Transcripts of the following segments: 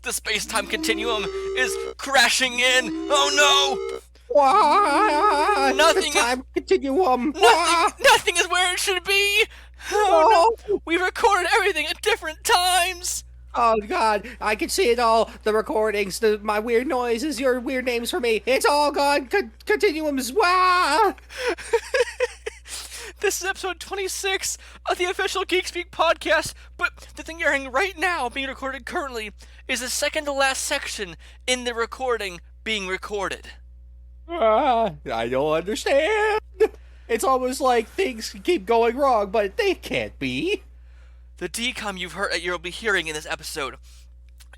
The space-time continuum is crashing in. Oh no! Nothing the time continuum. Nothing is where it should be. Oh no! We recorded everything at different times. Oh God, I can see it all. The recordings, my weird noises, your weird names for me. It's all gone. Continuums. Wow. This is episode 26 of the official GeekSpeak Podcast, but the thing you're hearing right now, being recorded currently, is the second to last section in the recording being recorded. I don't understand. It's almost like things keep going wrong, but they can't be. The DCOM you'll be hearing in this episode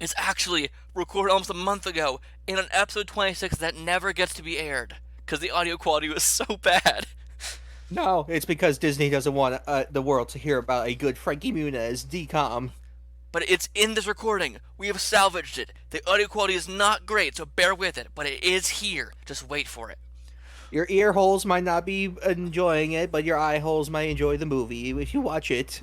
is actually recorded almost a month ago in an episode 26 that never gets to be aired because the audio quality was so bad. No, it's because Disney doesn't want the world to hear about a good Frankie Muniz DCOM. But it's in this recording. We have salvaged it. The audio quality is not great, so bear with it, but it is here. Just wait for it. Your ear holes might not be enjoying it, but your eye holes might enjoy the movie if you watch it.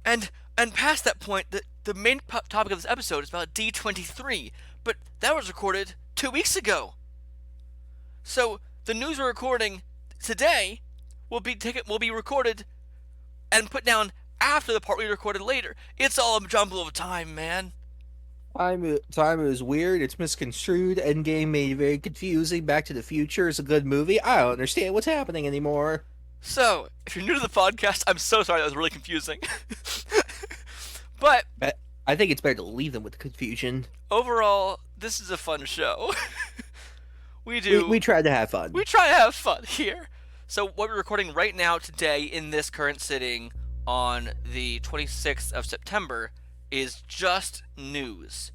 And past that point, the main topic of this episode is about D23, but that was recorded 2 weeks ago. So the news we're recording today will be recorded and put down after the part we recorded later. It's all a jumble of time, man. Time is weird. It's misconstrued. Endgame made it very confusing. Back to the Future is a good movie. I don't understand what's happening anymore. So, if you're new to the podcast, I'm so sorry that was really confusing. But I think it's better to leave them with the confusion. Overall, this is a fun show. We try to have fun. We try to have fun here. So what we're recording right now today in this current sitting on the 26th of September is just news.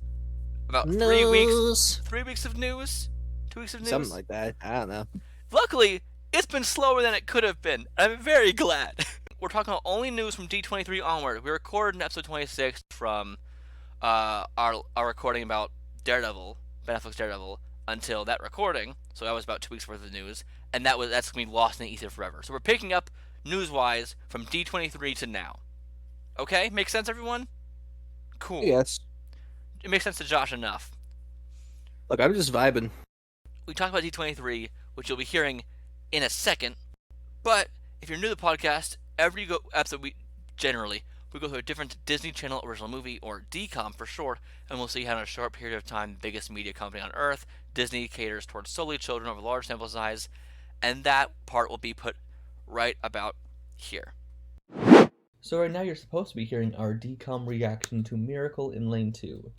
About 3 weeks. 3 weeks of news? 2 weeks of news? Something like that. I don't know. Luckily, it's been slower than it could have been. I'm very glad. We're talking about only news from D23 onward. We recorded in episode 26 from our recording about Daredevil, Ben Affleck's Daredevil, until that recording. So that was about 2 weeks worth of news. And that's going to be lost in the ether forever. So we're picking up news-wise from D23 to now. Okay? Makes sense, everyone? Cool. Yes. It makes sense to Josh enough. Look, I'm just vibing. We talked about D23, which you'll be hearing in a second. But if you're new to the podcast, every episode we go through a different Disney Channel original movie, or DCOM for short, and we'll see how in a short period of time the biggest media company on Earth, Disney, caters towards solely children over a large sample size, and that part will be put right about here. So right now you're supposed to be hearing our DCOM reaction to Miracle in Lane 2.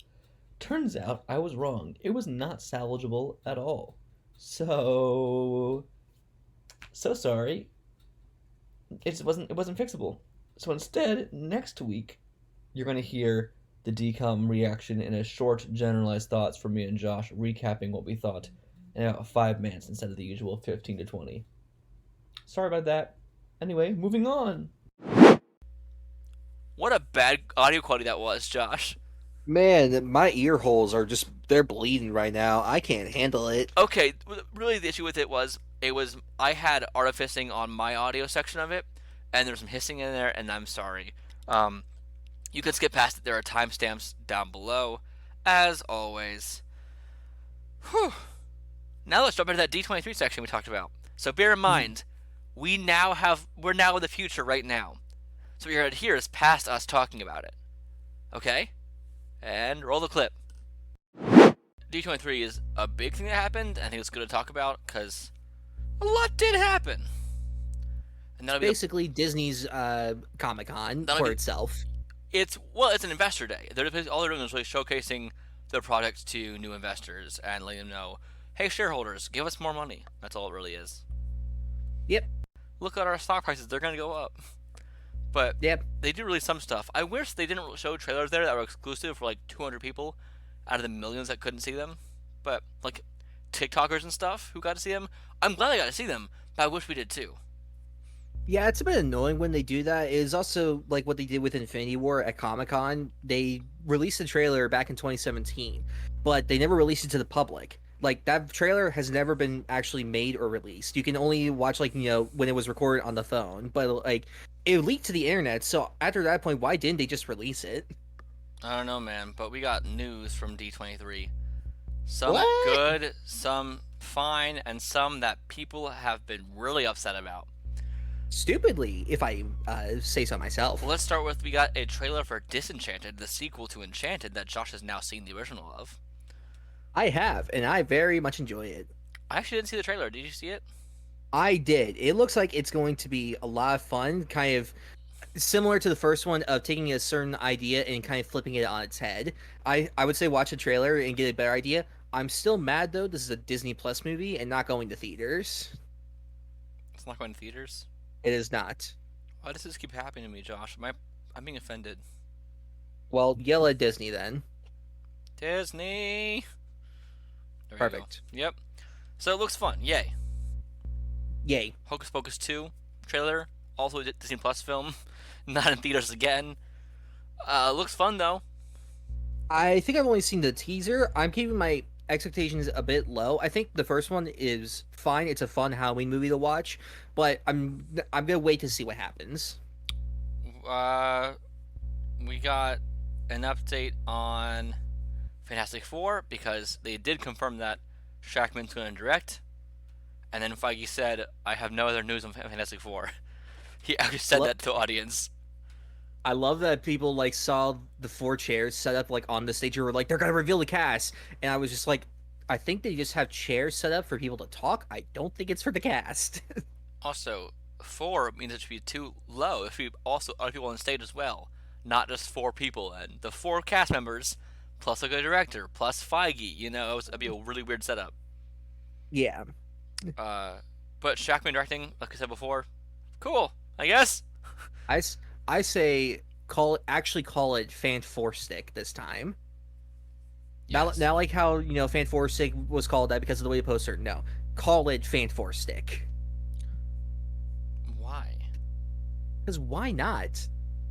Turns out I was wrong. It was not salvageable at all. So sorry. It wasn't fixable. So instead, next week, you're going to hear the DCOM reaction in a short, generalized thoughts from me and Josh, recapping what we thought in about 5 minutes instead of the usual 15 to 20. Sorry about that. Anyway, moving on. What a bad audio quality that was, Josh. Man, my ear holes are they're bleeding right now. I can't handle it. Okay, really the issue with it was I had artificing on my audio section of it, and there's some hissing in there, and I'm sorry. You can skip past it. There are timestamps down below, as always. Whew. Now let's jump into that D23 section we talked about. So bear in mind, we're now in the future right now. So what you're going to hear is past us talking about it. Okay? And roll the clip. D23 is a big thing that happened. I think it's good to talk about because a lot did happen. And that'll be basically Disney's Comic-Con for itself. It's an investor day. All they're doing is really showcasing their products to new investors and letting them know, hey, shareholders, give us more money. That's all it really is. Yep. Look at our stock prices. They're going to go up. But yep, they do release some stuff. I wish they didn't show trailers there that were exclusive for like 200 people out of the millions that couldn't see them. But like TikTokers and stuff who got to see them, I'm glad I got to see them, but I wish we did too. Yeah, it's a bit annoying when they do that. It is also like what they did with Infinity War at Comic-Con. They released the trailer back in 2017, but they never released it to the public. Like, that trailer has never been actually made or released. You can only watch, like, when it was recorded on the phone. But, like, it leaked to the internet, so after that point, why didn't they just release it? I don't know, man, but we got news from D23. Some What? good, some fine, and some that people have been really upset about. Stupidly, if I say so myself. Well, let's start with we got a trailer for Disenchanted, the sequel to Enchanted that Josh has now seen the original of. I have, and I very much enjoy it. I actually didn't see the trailer. Did you see it? I did. It looks like it's going to be a lot of fun, kind of similar to the first one of taking a certain idea and kind of flipping it on its head. I would say watch the trailer and get a better idea. I'm still mad though. This is a Disney Plus movie and not going to theaters. It's not going to theaters. It is not. Why does this keep happening to me, Josh? I'm being offended. Well, yell at Disney then. Disney. There we Perfect. go. Yep. So it looks fun. Yay. Yay. Hocus Pocus 2 trailer, also a Disney Plus film, not in theaters again. Looks fun though. I think I've only seen the teaser. I'm keeping my expectations a bit low. I think the first one is fine. It's a fun Halloween movie to watch, but I'm gonna wait to see what happens. We got an update on Fantastic Four because they did confirm that Shackman's going to direct, and then Feige said, "I have no other news on Fantastic Four." He actually said that to the audience. I love that people like saw the 4 chairs set up like on the stage and were like, they're gonna reveal the cast, and I was just like, I think they just have chairs set up for people to talk. I don't think it's for the cast. Also, 4 means it should be too low. It should be also other people on stage as well, not just 4 people. And the 4 cast members, plus a good director, plus Feige, it'd be a really weird setup. Yeah. But Shackman directing, like I said before, cool, I guess. I say call it Fan Four Stick this time. Yes. Now like how Fan Four Stick was called that because of the way the poster. No, call it Fan Four Stick. Why? Because why not?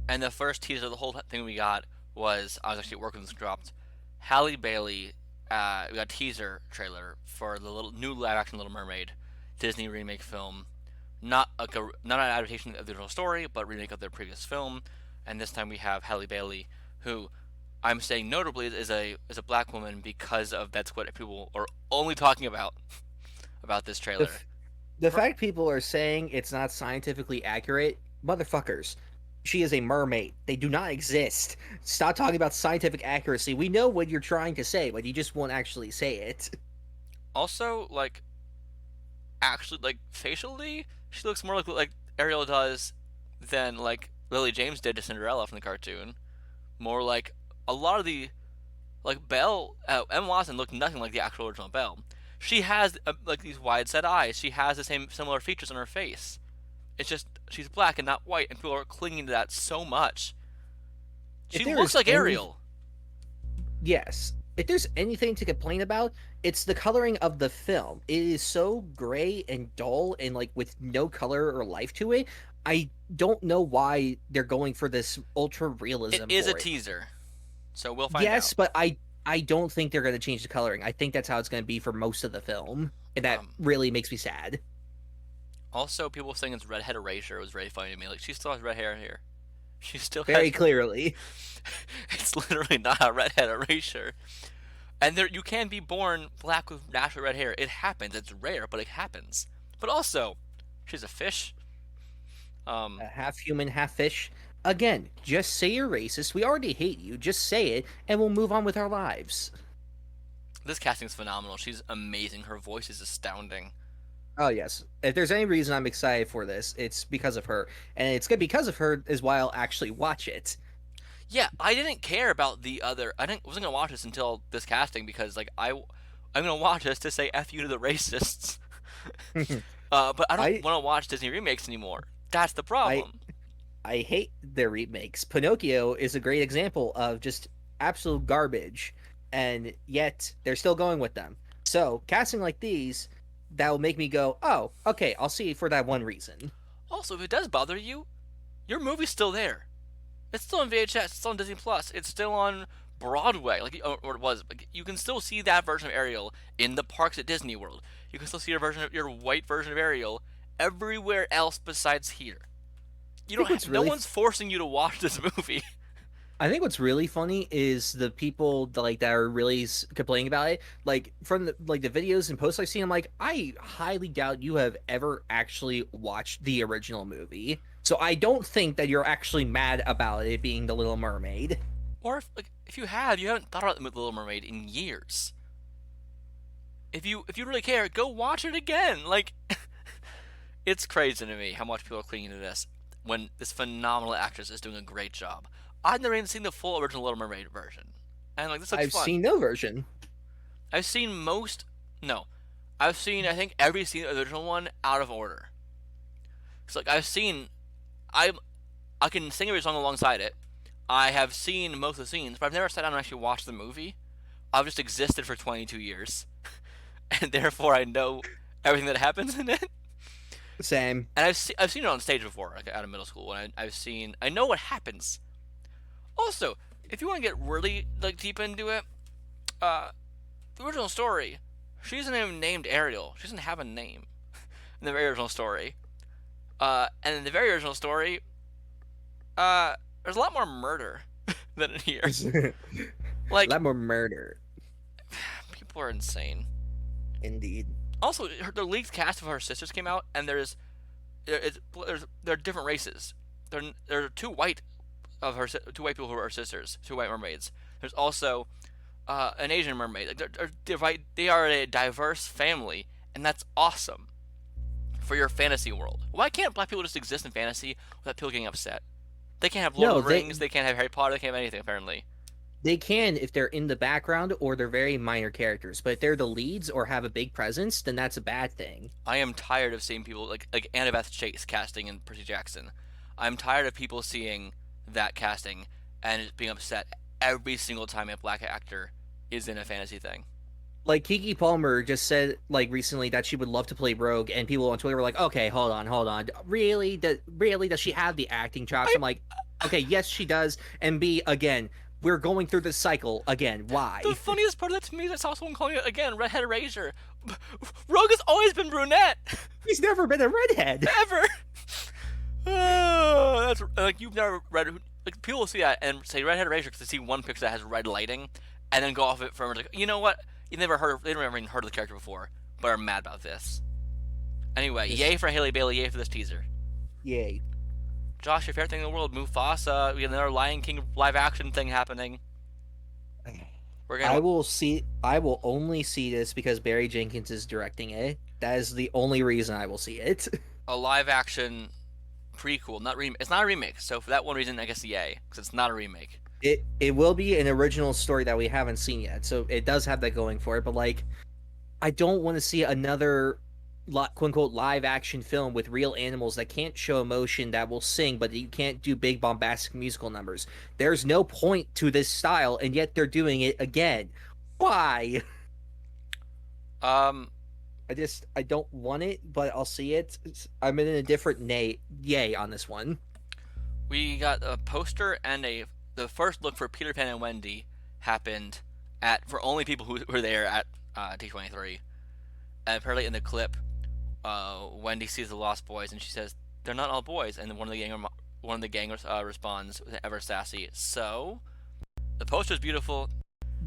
And the first teaser of the whole thing we got was, I was actually working this dropped, Halle Bailey. We got a teaser trailer for the new live action Little Mermaid Disney remake film. Not an adaptation of the original story, but remake of their previous film. And this time we have Halle Bailey, who I'm saying notably is a black woman because of that's what people are only talking about this trailer. The fact people are saying it's not scientifically accurate, motherfuckers. She is a mermaid. They do not exist. Stop talking about scientific accuracy. We know what you're trying to say, but you just won't actually say it. Also, facially, she looks more like Ariel does than like Lily James did to Cinderella from the cartoon. More like a lot of the Belle, Emma Watson looked nothing like the actual original Belle. She has these wide set eyes. She has the similar features on her face. It's just she's black and not white, and people are clinging to that so much. She looks like Ariel. Yes. If there's anything to complain about, it's the coloring of the film. It is so gray and dull and with no color or life to it. I don't know why they're going for this ultra realism. It is a teaser, so we'll find out. Yes, but I don't think they're going to change the coloring. I think that's how it's going to be for most of the film, and that really makes me sad. Also, people saying it's redhead erasure was very funny to me. She still has red hair here. She still very clearly. It's literally not a redhead erasure. And you can be born black with natural red hair. It happens. It's rare, but it happens. But also, she's a fish. Half human, half fish. Again, just say you're racist. We already hate you. Just say it, and we'll move on with our lives. This casting's phenomenal. She's amazing. Her voice is astounding. Oh, yes. If there's any reason I'm excited for this, it's because of her. And it's good because of her is why I'll actually watch it. Yeah, I didn't care about the other... wasn't going to watch this until this casting because, I'm going to watch this to say F you to the racists. But I don't want to watch Disney remakes anymore. That's the problem. I hate their remakes. Pinocchio is a great example of just absolute garbage, and yet they're still going with them. So, casting like these, that will make me go, oh, okay, I'll see for that one reason. Also, if it does bother you, your movie's still there. It's still on VHS, it's still on Disney Plus, it's still on Broadway, or it was. You can still see that version of Ariel in the parks at Disney World. You can still see your white version of Ariel everywhere else besides here. No one's forcing you to watch this movie. I think what's really funny is the people that are really complaining about it. Like from the videos and posts I've seen, I'm like, I highly doubt you have ever actually watched the original movie. So I don't think that you're actually mad about it being The Little Mermaid. Or if you have, you haven't thought about the Little Mermaid in years. If you really care, go watch it again. Like, it's crazy to me how much people are clinging to this when this phenomenal actress is doing a great job. I've never even seen the full original Little Mermaid version, and like this looks I've fun. seen no version. I've seen most. No, I've seen I think every scene of the original one out of order. So like I can sing every song alongside it. I have seen most of the scenes, but I've never sat down and actually watched the movie. I've just existed for 22 years, and therefore I know everything that happens in it. Same. And I've seen it on stage before, like out of middle school, and I know what happens. Also, if you want to get really like deep into it, the original story, she isn't even named Ariel. She doesn't have a name in the very original story. And in the very original story, there's a lot more murder than in here. Like, a lot more murder. People are insane. Indeed. Also, the leaked cast of her sisters came out, and there are different races. There are two white people who are her sisters, two white mermaids. There's also an Asian mermaid. Like they are a diverse family, and that's awesome for your fantasy world. Why can't black people just exist in fantasy without people getting upset? They can't have Lord of the Rings. They can't have Harry Potter. They can't have anything apparently. They can if they're in the background or they're very minor characters. But if they're the leads or have a big presence, then that's a bad thing. I am tired of seeing people like Annabeth Chase casting in Percy Jackson. I'm tired of people seeing that casting and being upset every single time a black actor is in a fantasy thing. Like Keke Palmer just said like recently that she would love to play Rogue, and people on Twitter were like, "Okay, hold on, really? Does she have the acting chops?" I'm like, "Okay, yes, she does." And B, again, we're going through this cycle again. Why? The funniest part of that to me is I saw someone calling it again redhead erasure. Rogue has always been brunette. He's never been a redhead ever. Oh, that's like you've never read. Like people will see that and say redhead erasure because they see one picture that has red lighting, and then go off it forever. Like, you know what? They never even heard of the character before, but are mad about this. Anyway, yay for Haley Bailey, yay for this teaser. Yay. Josh, your favorite thing in the world, Mufasa. We have another Lion King live action thing happening. I will only see this because Barry Jenkins is directing it. That is the only reason I will see it. A live action prequel, it's not a remake. So for that one reason, I guess yay, because it's not a remake. It will be an original story that we haven't seen yet, so it does have that going for it. But like, I don't want to see another quote unquote live action film with real animals that can't show emotion, that will sing, but you can't do big bombastic musical numbers. There's no point to this style, and yet they're doing it again. Why? I don't want it, but I'll see it. I'm in a different yay on this one. We got a poster and the first look for Peter Pan and Wendy happened for only people who were there at D23. And apparently in the clip, Wendy sees the Lost Boys and she says, "They're not all boys." And then one of the gang responds with ever sassy. So the poster is beautiful.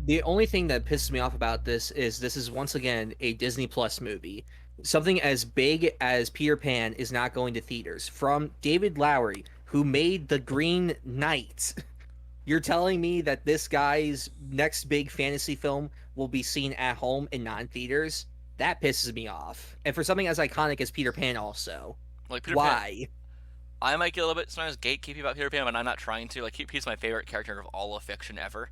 The only thing that pisses me off about this is once again a Disney Plus movie. Something as big as Peter Pan is not going to theaters. From David Lowery, who made The Green Knight. You're telling me that this guy's next big fantasy film will be seen at home and not in theaters? That pisses me off. And for something as iconic as Peter Pan also. Like Peter Why? Pan, I might get a little bit sometimes gatekeepy about Peter Pan, but I'm not trying to. Like, he's my favorite character of all of fiction ever.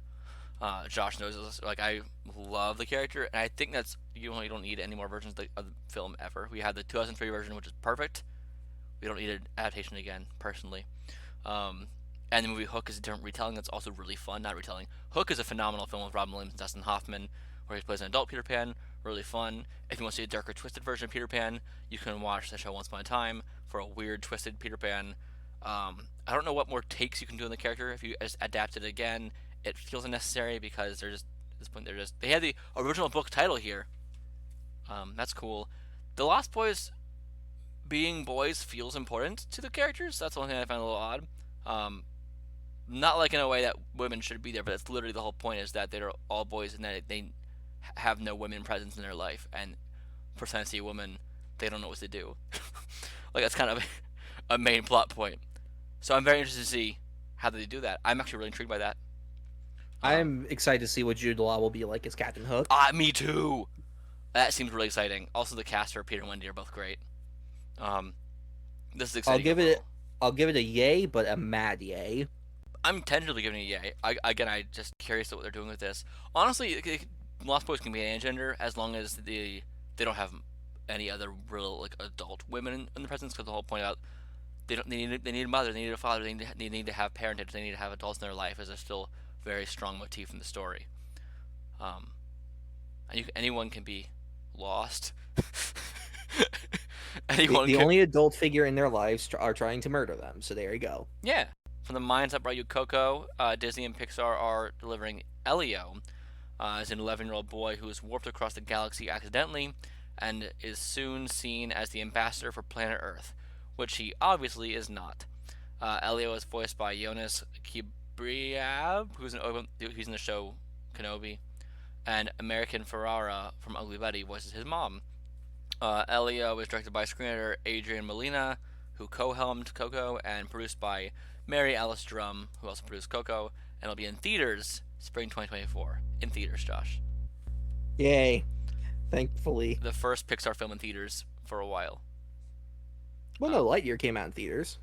Josh knows this. Like, I love the character, and I think that's you don't need any more versions of the film ever. We had the 2003 version, which is perfect. We don't need an adaptation again, personally. And the movie Hook is a different retelling that's also really fun. Not retelling. Hook is a phenomenal film with Robin Williams and Dustin Hoffman, where he plays an adult Peter Pan. Really fun. If you want to see a darker, twisted version of Peter Pan, you can watch the show Once Upon a Time for a weird, twisted Peter Pan. I don't know what more takes you can do on the character if you just adapt it again. It feels unnecessary because they had the original book title here. That's cool. The Lost Boys being boys feels important to the characters. That's the only thing I find a little odd. Not like in a way that women should be there, but that's literally the whole point, is that they're all boys and that they have no women presence in their life, and for time to see a woman, they don't know what to do. Like, that's kind of a main plot point. So I'm very interested to see how they do that. I'm actually really intrigued by that. I'm excited to see what Jude Law will be like as Captain Hook. Me too. That seems really exciting. Also, the cast for Peter and Wendy are both great. This is exciting. I'll give it a yay, but a mad yay. I'm tentatively giving it a yay. I'm just curious at what they're doing with this. Honestly, Lost Boys can be any gender as long as they don't have any other real like adult women in the presence. Because the whole point about they need a mother, they need a father, they need to have parentage, they need to have adults in their life. Is a still very strong motif in the story. And anyone can be lost. The only adult figure in their lives are trying to murder them. So there you go. Yeah. From the minds that brought you Coco, Disney and Pixar are delivering Elio as an 11-year-old boy who is warped across the galaxy accidentally and is soon seen as the ambassador for planet Earth, which he obviously is not. Elio is voiced by Jonas Kibriab, who's in the show Kenobi, and American Ferrara from Ugly Betty voices his mom. Elio was directed by screenwriter Adrian Molina, who co-helmed Coco, and produced by Mary Alice Drum, who also produced Coco, and it'll be in theaters spring 2024. In theaters, Josh. Yay. Thankfully. The first Pixar film in theaters for a while. Well, no, Lightyear came out in theaters.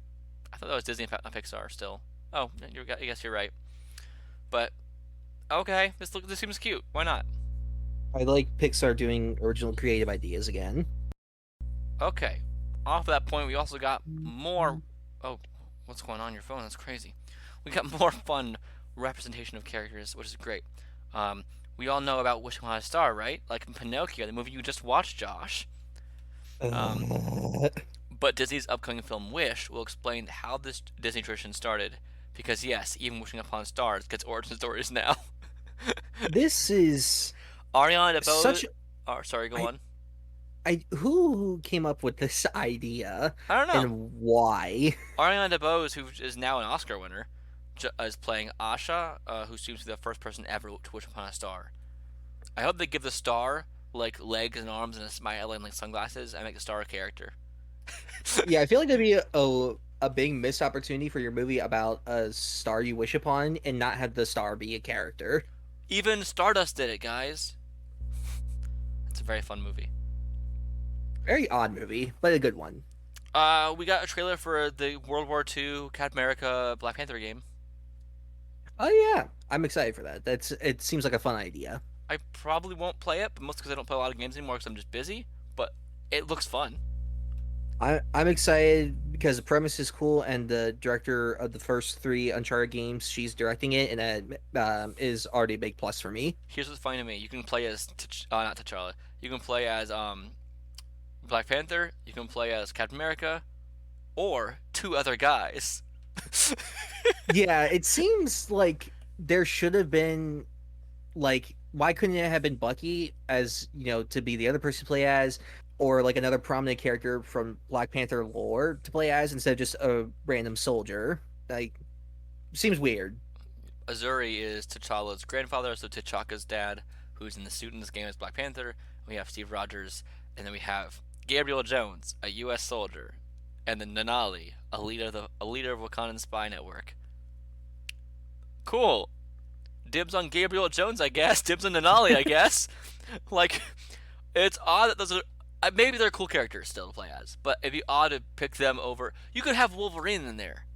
I thought that was Disney and Pixar still. Oh, I guess you're right. But, okay, this seems cute. Why not? I like Pixar doing original creative ideas again. Okay. Off of that point, we also got more... Oh, what's going on your phone? That's crazy. We got more fun representation of characters, which is great. We all know about Wishing Upon a Star, right? Like in Pinocchio, the movie you just watched, Josh. But Disney's upcoming film Wish will explain how this Disney tradition started. Because yes, even Wishing Upon Stars gets origin stories now. This is... Ariana DeBose... sorry, go on. Who came up with this idea? I don't know. And why? Ariana DeBose, who is now an Oscar winner, is playing Asha, who seems to be the first person ever to wish upon a star. I hope they give the star like legs and arms and a smile and like sunglasses and make the star a character. Yeah, I feel like that'd be a big missed opportunity for your movie about a star you wish upon and not have the star be a character. Even Stardust did it, guys. It's a very fun movie. Very odd movie, but a good one. We got a trailer for the World War II Captain America Black Panther game. Oh yeah, I'm excited for that. It seems like a fun idea. I probably won't play it, but mostly because I don't play a lot of games anymore because I'm just busy. But it looks fun. I'm excited because the premise is cool, and the director of the first 3 Uncharted games, she's directing it, and that is already a big plus for me. Here's what's funny to me: you can play as not T'Challa. You can play as Black Panther. You can play as Captain America, or 2 other guys. Yeah, it seems like there should have been, like, why couldn't it have been Bucky as, to be the other person to play as, or like another prominent character from Black Panther lore to play as instead of just a random soldier? Like, seems weird. Azuri is T'Challa's grandfather, so T'Chaka's dad, who's in the suit in this game as Black Panther. We have Steve Rogers, and then we have Gabriel Jones, a U.S. soldier, and then Denali, a leader of Wakandan spy network. Cool. Dibs on Gabriel Jones, I guess. Dibs on Denali, I guess. Like, it's odd that those are... maybe they're cool characters still to play as, but it'd be odd to pick them over... You could have Wolverine in there.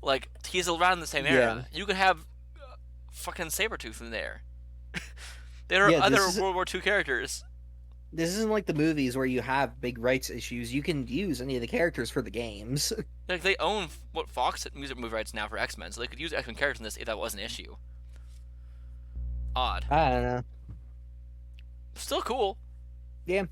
Like, he's around the same era. Yeah. You could have fucking Sabretooth in there. There are other World War II characters. This isn't like the movies where you have big rights issues. You can use any of the characters for the games. Like, they own Fox music movie rights now for X-Men, so they could use X-Men characters in this if that was an issue. Odd. I don't know. Still cool. Yeah.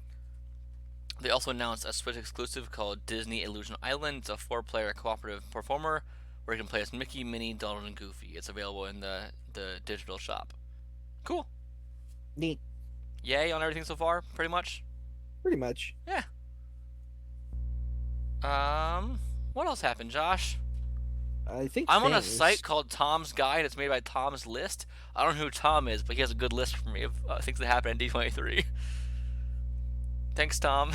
They also announced a Switch exclusive called Disney Illusion Island. It's a 4-player cooperative performer where you can play as Mickey, Minnie, Donald, and Goofy. It's available in the digital shop. Cool. Neat. Yay on everything so far, pretty much? Pretty much. Yeah. What else happened, Josh? I think I'm on a things. site called Tom's Guide. It's made by Tom's List. I don't know who Tom is, but he has a good list for me of things that happen in D23. Thanks, Tom.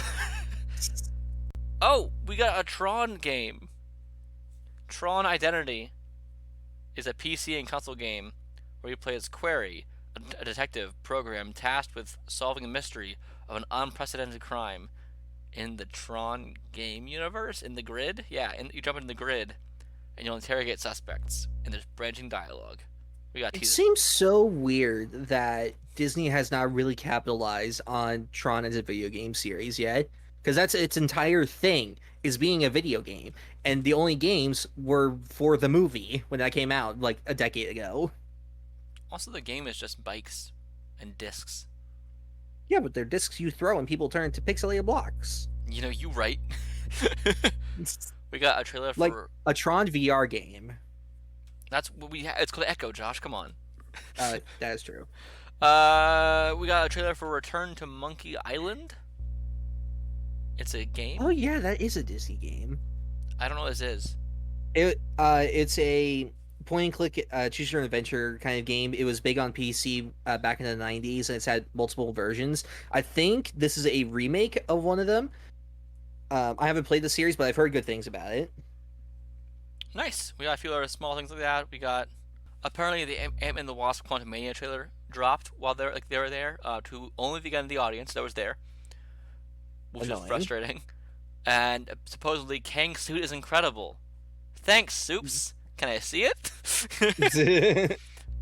Oh, we got a Tron game. Tron Identity is a PC and console game where you play as Query, a detective program tasked with solving a mystery of an unprecedented crime in the Tron game universe. In the grid, you jump into the grid and you'll interrogate suspects, and there's branching dialogue. We got It teasers. seems so weird that Disney has not really capitalized on Tron as a video game series yet, because that's its entire thing, is being a video game, and the only games were for the movie when that came out like a decade ago. Also, the game is just bikes and discs. Yeah, but they're discs you throw and people turn into pixelated blocks. You know, you right. We got a trailer for Like a Tron VR game. That's what we it's called Echo, Josh. Come on. That is true. We got a trailer for Return to Monkey Island. It's a game. Oh yeah, that is a Disney game. I don't know what this is. It's a point and click choose your own adventure kind of game. It was big on PC back in the 90s, and it's had multiple versions. I think this is a remake of one of them. I haven't played the series, but I've heard good things about it. Nice. We got a few other small things like that. We got apparently the Ant-Man and the Wasp Quantumania trailer dropped while they were there to only the guy in the audience that was there, which is frustrating. And supposedly Kang's suit is incredible. Thanks, Soups. Can I see it?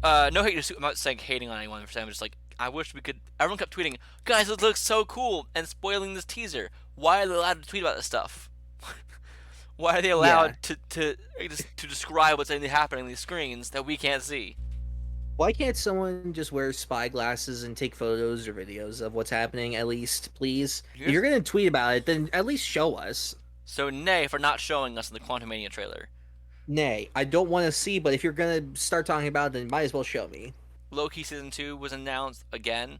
No hate to Soup. I'm not saying hating on anyone for saying. I'm just like, I wish we could. Everyone kept tweeting, guys, it looks so cool, and spoiling this teaser. Why are they allowed to tweet about this stuff? Why are they allowed to describe what's happening on these screens that we can't see? Why can't someone just wear spy glasses and take photos or videos of what's happening, at least, please? If you're going to tweet about it, then at least show us. So, nay for not showing us in the Quantumania trailer. Nay, I don't want to see, but if you're going to start talking about it, then might as well show me. Loki Season 2 was announced again,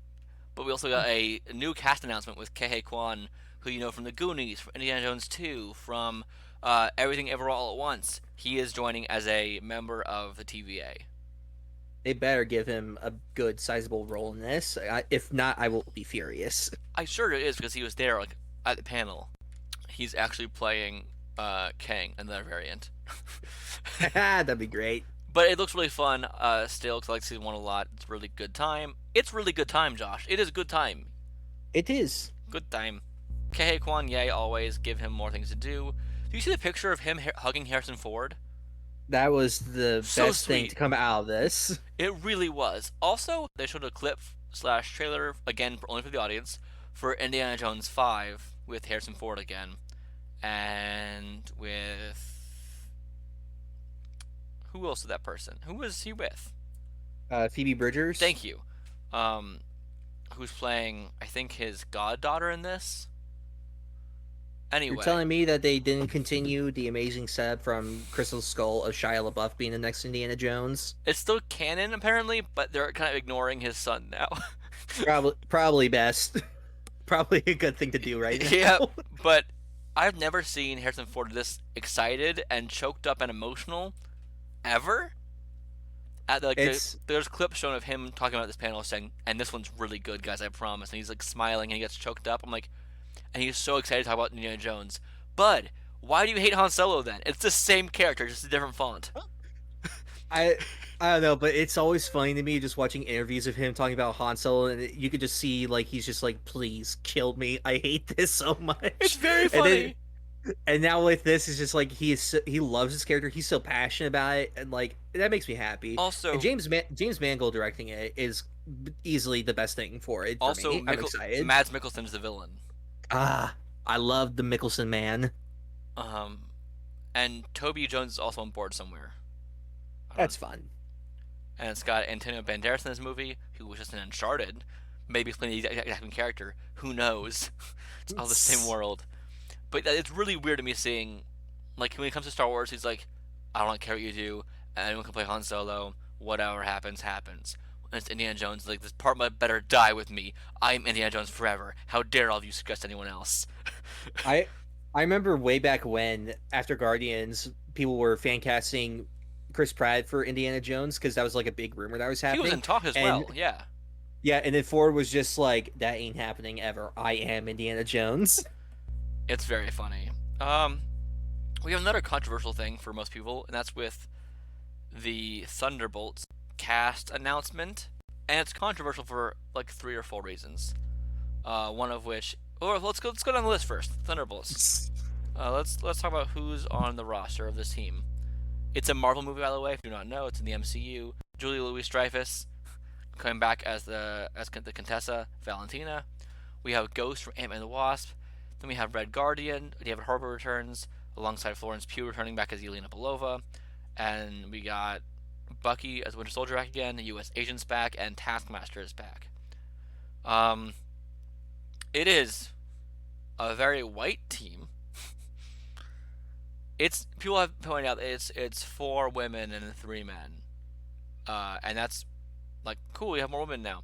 but we also got a new cast announcement with Kei Kwan, who you know from The Goonies, from Indiana Jones 2, from Everything Ever All at Once. He is joining as a member of the TVA. They better give him a good, sizable role in this. If not, I will be furious. I'm sure it is because he was there at the panel. He's actually playing Kang, another variant. That'd be great. But it looks really fun still, because I like Season 1 a lot. It's a really good time. It's really good time, Josh. It is a good time. It is. Good time. Kei Kwan, yay, always. Give him more things to do. Do you see the picture of him hugging Harrison Ford? That was the best thing sweet. to come out of this. It really was. Also, they showed a clip/trailer, again, only for the audience, for Indiana Jones 5 with Harrison Ford again. And with... Who else is that person? Who was he with? Phoebe Bridgers. Thank you. Who's playing, I think, his goddaughter in this? Anyway. You're telling me that they didn't continue the amazing setup from Crystal Skull of Shia LaBeouf being the next Indiana Jones? It's still canon, apparently, but they're kind of ignoring his son now. Probably best. Probably a good thing to do right now. Yeah, but I've never seen Harrison Ford this excited and choked up and emotional ever. There's clips shown of him talking about this panel saying, and this one's really good, guys, I promise. And he's like smiling and he gets choked up. I'm like, and he's so excited to talk about Indiana Jones. Bud, why do you hate Han Solo then? It's the same character, just a different font. I don't know, but it's always funny to me just watching interviews of him talking about Han Solo, and you could just see like he's just like, please kill me. I hate this so much. It's very funny. And now with this, it's just like he loves his character. He's so passionate about it, and like that makes me happy. Also, and James Mangold directing it is easily the best thing for it. For me. I'm excited. Mads Mikkelsen's the villain. I love the Mikkelsen man. And Toby Jones is also on board somewhere. That's fun. And it's got Antonio Banderas in this movie, who was just in Uncharted. Maybe he's playing the exact same character. Who knows? It's all the same world. But it's really weird to me seeing, like, when it comes to Star Wars, he's like, I don't care what you do. Anyone can play Han Solo. Whatever happens, happens. When it's Indiana Jones, like, this part might better die with me. I'm Indiana Jones forever. How dare all of you suggest anyone else? I remember way back when, after Guardians, people were fan casting Chris Pratt for Indiana Jones because that was like a big rumor that was He was happening. in talk as And well. Yeah. yeah, and then Ford was just like, "That ain't happening ever. I am Indiana Jones." It's very funny. We have another controversial thing for most people, and that's with the Thunderbolts cast announcement, and it's controversial for like 3 or 4 reasons. One of which, or let's go down the list first. Thunderbolts. Let's talk about who's on the roster of this team. It's a Marvel movie, by the way. If you do not know, it's in the MCU. Julia Louis-Dreyfus coming back as the Contessa Valentina. We have Ghost from Ant-Man and the Wasp. Then we have Red Guardian. David Harbour returns alongside Florence Pugh returning back as Yelena Belova. And we got Bucky as Winter Soldier back again. The U.S. Agent's back, and Taskmaster is back. It is a very white team. It's people have pointed out it's 4 women and 3 men, and that's like cool. We have more women now.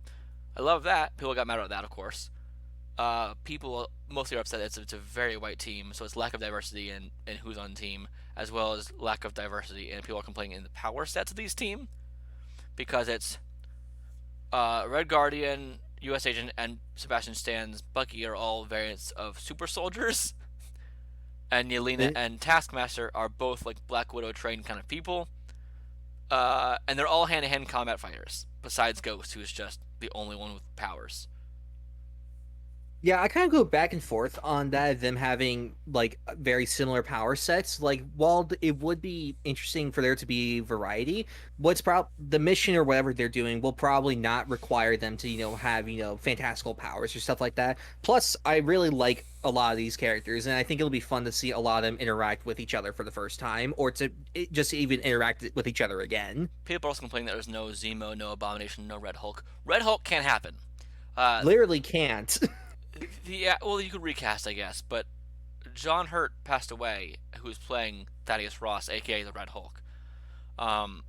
I love that. People got mad about that, of course. People mostly are upset it's a very white team, so it's lack of diversity in who's on the team, as well as lack of diversity, and people are complaining in the power sets of these team because it's Red Guardian, U.S. Agent, and Sebastian Stan's Bucky are all variants of super soldiers, and Yelena and Taskmaster are both like Black Widow trained kind of people, and they're all hand-to-hand combat fighters. Besides Ghost, who's just the only one with powers. Yeah, I kind of go back and forth on that, them having like very similar power sets. Like, while it would be interesting for there to be variety, the mission or whatever they're doing will probably not require them to, have, fantastical powers or stuff like that. Plus, I really like a lot of these characters, and I think it'll be fun to see a lot of them interact with each other for the first time, or to just even interact with each other again. People are also complaining that there's no Zemo, no Abomination, no Red Hulk. Red Hulk can't happen. Literally can't. Yeah, well, you could recast, I guess, but John Hurt passed away, who's playing Thaddeus Ross, aka the Red Hulk.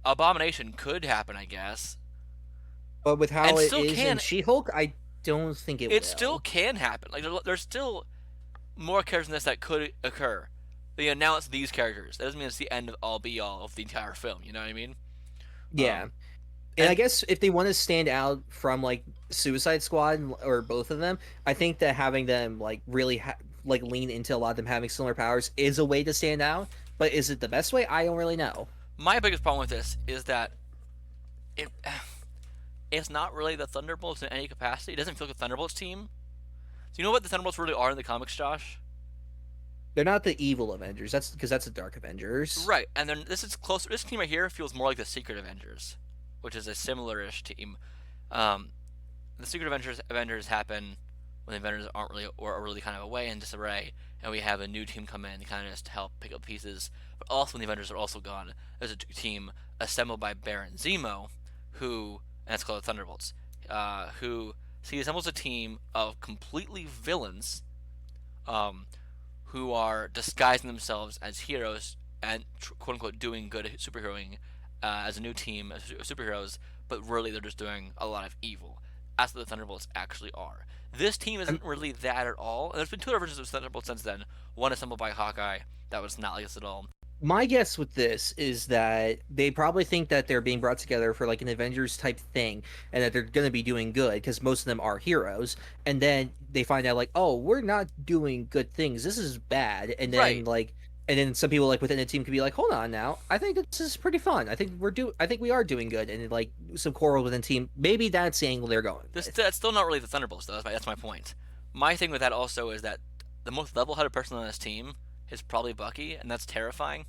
Abomination could happen, I guess. But with how it is can, in She-Hulk, I don't think it will. It still can happen. Like, there's still more characters in this that could occur. They announce these characters. That doesn't mean it's the end of all be all of the entire film. You know what I mean? Yeah. And I guess if they want to stand out from like Suicide Squad or both of them, I think that having them like really lean into a lot of them having similar powers is a way to stand out. But is it the best way? I don't really know. My biggest problem with this is that it's not really the Thunderbolts in any capacity. It doesn't feel like a Thunderbolts team. Do you know what the Thunderbolts really are in the comics, Josh? They're not the evil Avengers. That's because that's the Dark Avengers. Right, and then this is closer. This team right here feels more like the Secret Avengers, which is a similar-ish team. The Secret Avengers happen when the Avengers aren't really or are really kind of away in disarray, and we have a new team come in kind of just to help pick up pieces. But also when the Avengers are also gone, there's a team assembled by Baron Zemo, and that's called the Thunderbolts, who assembles a team of completely villains, who are disguising themselves as heroes and quote unquote doing good superheroing as a new team of superheroes, but really they're just doing a lot of evil. That's what the Thunderbolts actually are. This team isn't really that at all. And there's been 2 other versions of Thunderbolts since then. One assembled by Hawkeye that was not like this at all. My guess with this is that they probably think that they're being brought together for like an Avengers type thing, and that they're going to be doing good because most of them are heroes. And then they find out like, oh, we're not doing good things. This is bad. And then and then some people like within the team could be like, hold on now, I think this is pretty fun. I think we are doing good. And like some quarrel within the team, maybe that's the angle they're going. That's still not really the Thunderbolts though. That's my point. My thing with that also is that the most level-headed person on this team is probably Bucky, and that's terrifying.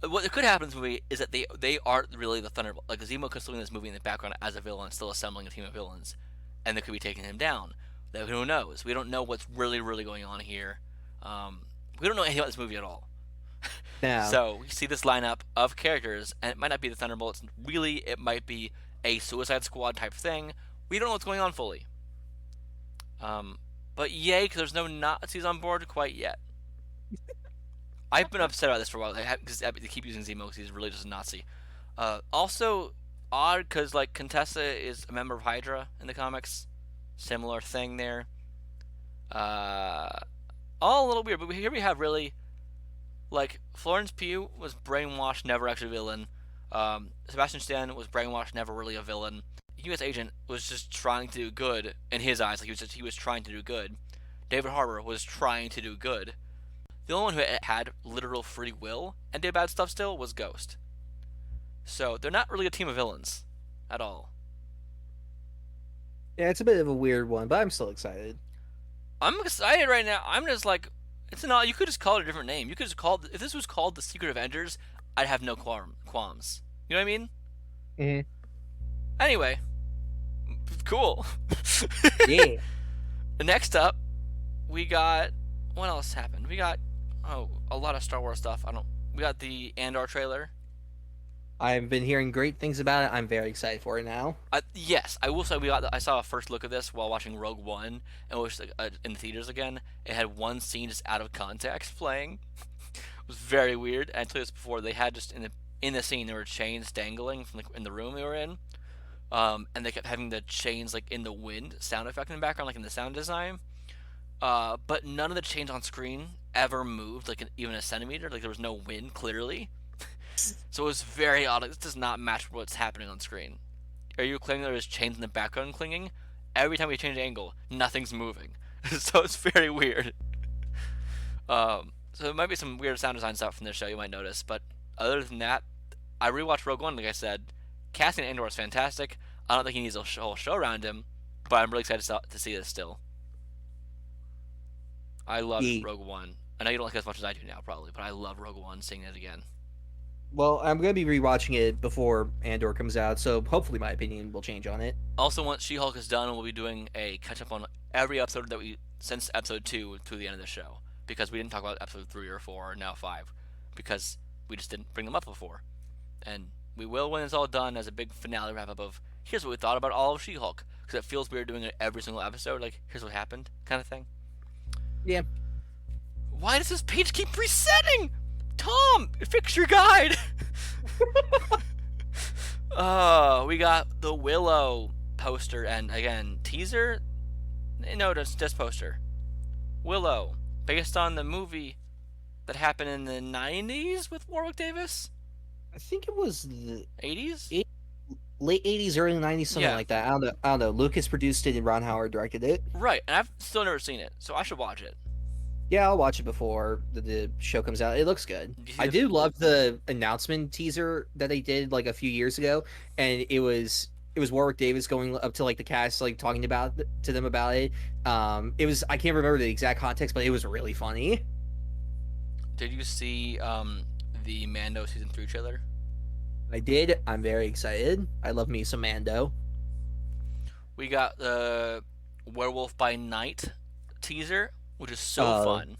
What could happen in this movie is that they aren't really the Thunderbolts. Like Zemo could still be in this movie in the background as a villain, still assembling a team of villains, and they could be taking him down. Who knows? We don't know what's really going on here. We don't know anything about this movie at all. Yeah. So we see this lineup of characters, and it might not be the Thunderbolts. Really, it might be a Suicide Squad type thing. We don't know what's going on fully. But yay, because there's no Nazis on board quite yet. I've been upset about this for a while because they keep using Zemo because he's really just a Nazi. Also, odd because like Contessa is a member of Hydra in the comics. Similar thing there. All a little weird, but here we have really, like, Florence Pugh was brainwashed, never actually a villain. Sebastian Stan was brainwashed, never really a villain. U.S. Agent was just trying to do good in his eyes, like he was trying to do good. David Harbour was trying to do good. The only one who had literal free will and did bad stuff still was Ghost. So they're not really a team of villains at all. Yeah, it's a bit of a weird one, but I'm still excited. I'm excited right now. I'm just like, it's not. You could just call it a different name. You could just call it, if this was called the Secret Avengers, I'd have no qualms. You know what I mean? Mm-hmm. Anyway, cool. Yeah. Next up, we got, what else happened? We got a lot of Star Wars stuff. We got the Andor trailer. I've been hearing great things about it. I'm very excited for it now. Yes, I will say I saw a first look of this while watching Rogue One, and it was in the theaters again. It had one scene just out of context playing. It was very weird. And I told you this before. They had just in the scene there were chains dangling from in the room they were in, and they kept having the chains like in the wind sound effect in the background, like in the sound design. But none of the chains on screen ever moved, like even a centimeter. Like there was no wind clearly. So it was very odd. Like, this does not match what's happening on screen. Are you claiming there is chains in the background clinging? Every time we change angle, nothing's moving. So it's very weird. So there might be some weird sound design stuff from this show you might notice. But other than that, I rewatched Rogue One, like I said. Casting Andor is fantastic. I don't think he needs a whole show around him. But I'm really excited to see this still. I love Rogue One. I know you don't like it as much as I do now, probably. But I love Rogue One, seeing it again. Well, I'm going to be rewatching it before Andor comes out, so hopefully my opinion will change on it. Also, once She-Hulk is done, we'll be doing a catch-up on every episode since episode 2 to the end of the show. Because we didn't talk about episode 3 or 4 or now 5. Because we just didn't bring them up before. And we will when it's all done as a big finale wrap-up of, here's what we thought about all of She-Hulk. Because it feels weird doing it every single episode, like, here's what happened, kind of thing. Yeah. Why does this page keep resetting? Tom, fix your guide. We got the Willow poster and again teaser. No, just poster. Willow, based on the movie that happened in the 90s with Warwick Davis. I think it was the 80s, late 80s, early 90s, something like that. I don't know. Lucas produced it and Ron Howard directed it. Right, and I've still never seen it, so I should watch it. Yeah, I'll watch it before the show comes out. It looks good. I do love the announcement teaser that they did like a few years ago, and it was Warwick Davis going up to like the cast, like talking to them about it. It was, I can't remember the exact context, but it was really funny. Did you see the Mando season 3 trailer? I did. I'm very excited. I love me some Mando. We got the Werewolf by Night teaser, which is so fun.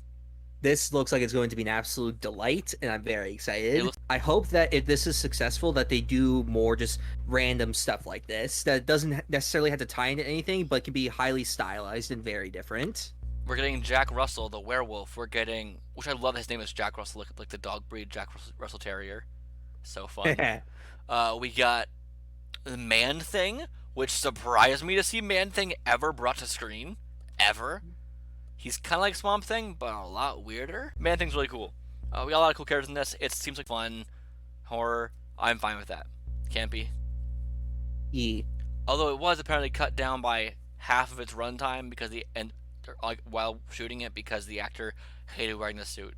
This looks like it's going to be an absolute delight, and I'm very excited. I hope that if this is successful, that they do more just random stuff like this, that doesn't necessarily have to tie into anything, but can be highly stylized and very different. We're getting Jack Russell, the werewolf. We're getting, which I love his name is Jack Russell, like the dog breed Jack Russell Terrier. So fun. We got the Man-Thing, which surprised me to see Man-Thing ever brought to screen. Ever. He's kind of like Swamp Thing, but a lot weirder. Man-Thing's really cool. We got a lot of cool characters in this. It seems like fun, horror. I'm fine with that. Campy. Yeah. Although it was apparently cut down by half of its runtime because while shooting it because the actor hated wearing the suit.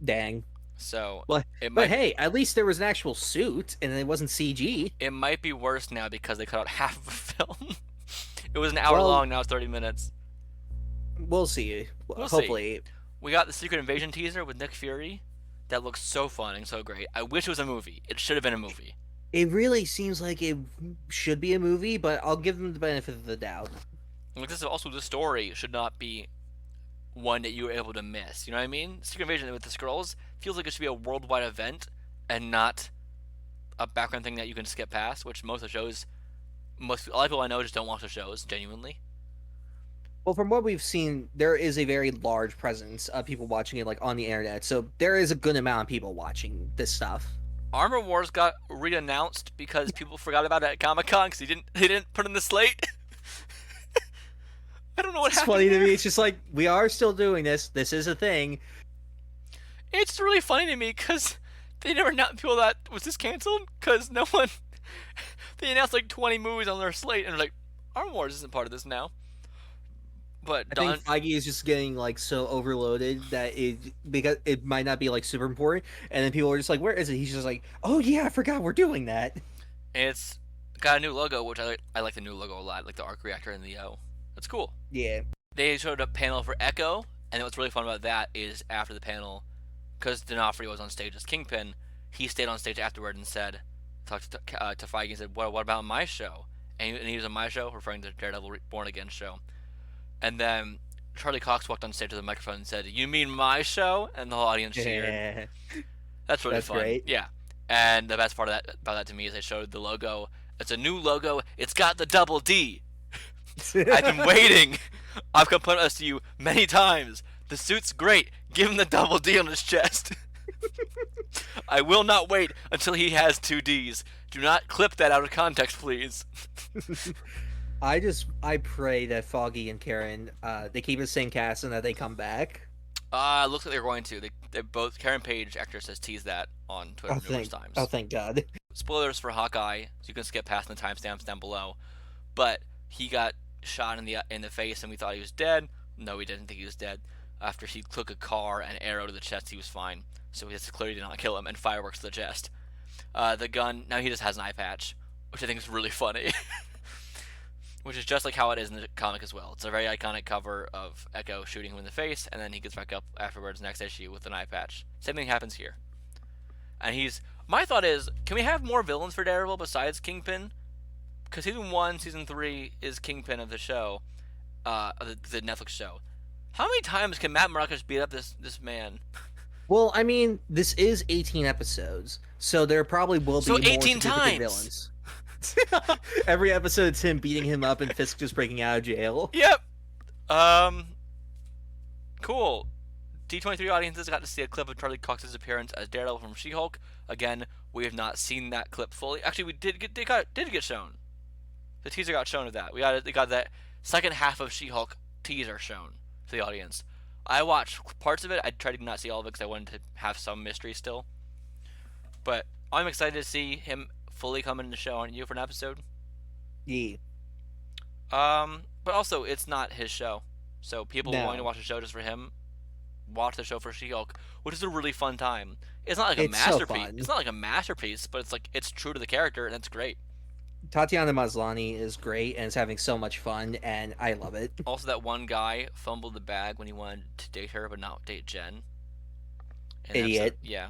Dang. So, but hey, at least there was an actual suit and it wasn't CG. It might be worse now because they cut out half of the film. It was an hour long. Now it's 30 minutes. We'll see. Hopefully. We got the Secret Invasion teaser with Nick Fury. That looks so fun and so great. I wish it was a movie. It should have been a movie. It really seems like it should be a movie, but I'll give them the benefit of the doubt. Like this is also, the story should not be one that you were able to miss. You know what I mean? Secret Invasion with the Skrulls feels like it should be a worldwide event and not a background thing that you can skip past, which most of the shows, a lot of people I know just don't watch the shows, genuinely. Well, from what we've seen, there is a very large presence of people watching it, like, on the internet. So there is a good amount of people watching this stuff. Armor Wars got re-announced because people forgot about it at Comic-Con because they didn't put in the slate. I don't know what It's happened funny to there. me. It's just like, we are still doing this. This is a thing. It's really funny to me because they never announced people that was this canceled because no one. They announced like 20 movies on their slate and they're like, Armor Wars isn't part of this now. But I think Feige is just getting like so overloaded that because it might not be like super important, and then people are just like, "Where is it?" He's just like, "Oh yeah, I forgot we're doing that." it's got a new logo, which I like. I like the new logo a lot, like the arc reactor and the O. That's cool. Yeah. They showed a panel for Echo, and what's really fun about that is after the panel, because D'Onofrio was on stage as Kingpin, he stayed on stage afterward and said, talked to Feige and said, "What about my show?" And he was on my show, referring to Daredevil Born Again show. And then Charlie Cox walked on stage to the microphone and said, "You mean my show?" And the whole audience cheered. Yeah. That's really That's fun. great. Yeah. And the best part of that about that to me is they showed the logo. It's a new logo. It's got the double D. I've been waiting. I've complained this to you many times. The suit's great. Give him the double D on his chest. I will not wait until he has two Ds. Do not clip that out of context, please. I pray that Foggy and Karen they keep the same cast and that they come back. Looks like they're going to. They both. Karen Page, actress, has teased that on Twitter numerous times. Oh, thank God. Spoilers for Hawkeye, so you can skip past the timestamps down below. But he got shot in the face, and we thought he was dead. No, we didn't think he was dead. After he took a car and arrow to the chest, he was fine. So he clearly did not kill him, and fireworks to the chest. The gun, now he just has an eye patch, which I think is really funny. Which is just like how it is in the comic as well. It's a very iconic cover of Echo shooting him in the face, and then he gets back up afterwards next issue with an eye patch. Same thing happens here. And my thought is, can we have more villains for Daredevil besides Kingpin? Because season 1, season 3 is Kingpin of the show, the Netflix show. How many times can Matt Murdock just beat up this man? Well, I mean, this is 18 episodes, so there probably will be So more 18 significant times. villains. Every episode, it's him beating him up and Fisk just breaking out of jail. Yep. Cool. D23 audiences got to see a clip of Charlie Cox's appearance as Daredevil from She-Hulk. Again, we have not seen that clip fully. Actually, we did get shown. The teaser got shown of that. We got that second half of She-Hulk teaser shown to the audience. I watched parts of it. I tried to not see all of it because I wanted to have some mystery still. But I'm excited to see him fully come into the show, aren't you, for an episode? Yeah. But also, it's not his show. So people wanting to watch the show just for him, watch the show for She-Hulk, which is a really fun time. It's not like a masterpiece. So it's not like a masterpiece, but it's true to the character, and it's great. Tatiana Maslany is great and is having so much fun, and I love it. Also, that one guy fumbled the bag when he wanted to date her, but not date Jen. Idiot. Yeah.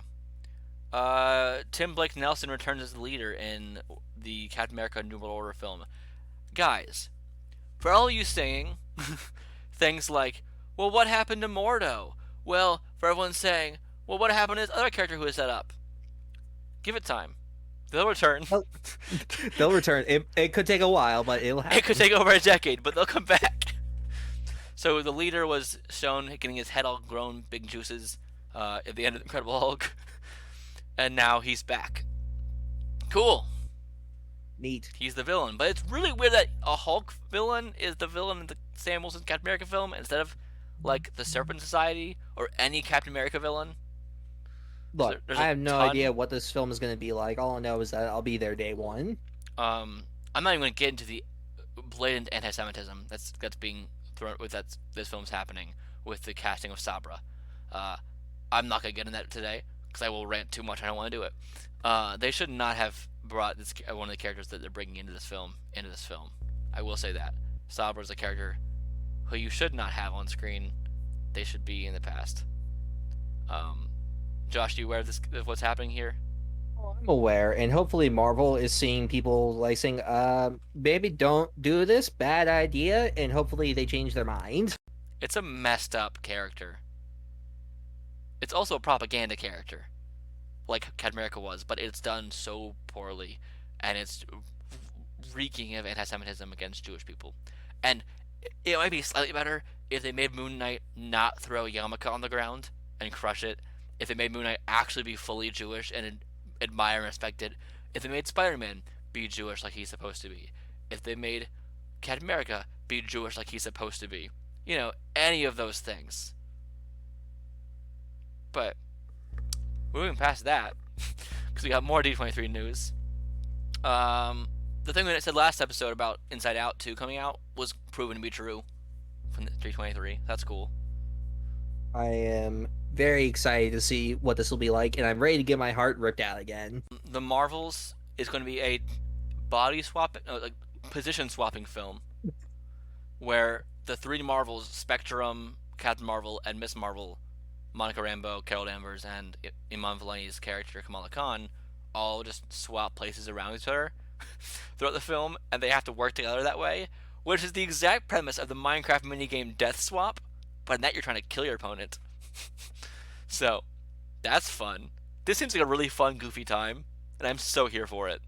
Tim Blake Nelson returns as the leader in the Captain America New World Order film. Guys, for all you saying things like, well, what happened to Mordo? Well, for everyone saying, well, what happened to this other character who was set up? Give it time. They'll return. They'll return. It could take a while, but it'll happen. It could take over a decade, but they'll come back. So the leader was shown getting his head all grown, big juices, at the end of Incredible Hulk. And now he's back. Cool. Neat. He's the villain. But it's really weird that a Hulk villain is the villain in the Sam Wilson Captain America film instead of, like, the Serpent Society or any Captain America villain. Look, I have no idea what this film is going to be like. All I know is that I'll be there day one. I'm not even going to get into the blatant anti-Semitism that's being thrown with this film's happening with the casting of Sabra. I'm not going to get into that today because I will rant too much. I don't want to do it. They should not have brought this one of the characters that they're bringing into this film. I will say that Sabra is a character who you should not have on screen. They should be in the past. Josh, are you aware of what's happening here? I'm aware, and hopefully Marvel is seeing people like saying, "Baby, don't do this, bad idea," and hopefully they change their mind. It's a messed up character. It's also a propaganda character, like Captain America was, but it's done so poorly, and it's reeking of anti-Semitism against Jewish people. And it might be slightly better if they made Moon Knight not throw a yarmulke on the ground and crush it. If they made Moon Knight actually be fully Jewish and admire and respect it. If they made Spider-Man be Jewish like he's supposed to be. If they made Captain America be be Jewish like he's supposed to be. You know, any of those things. But moving past that, because we got more D23 news. The thing that I said last episode about Inside Out 2 coming out was proven to be true from the D23. That's cool. I am very excited to see what this will be like, and I'm ready to get my heart ripped out again. The Marvels is going to be a position swapping film where the three Marvels, Spectrum, Captain Marvel, and Miss Marvel, Monica Rambeau, Carol Danvers, and Iman Vellani's character Kamala Khan, all just swap places around each other throughout the film, and they have to work together that way, which is the exact premise of the Minecraft minigame Death Swap, but in that you're trying to kill your opponent. So, that's fun. This seems like a really fun, goofy time, and I'm so here for it.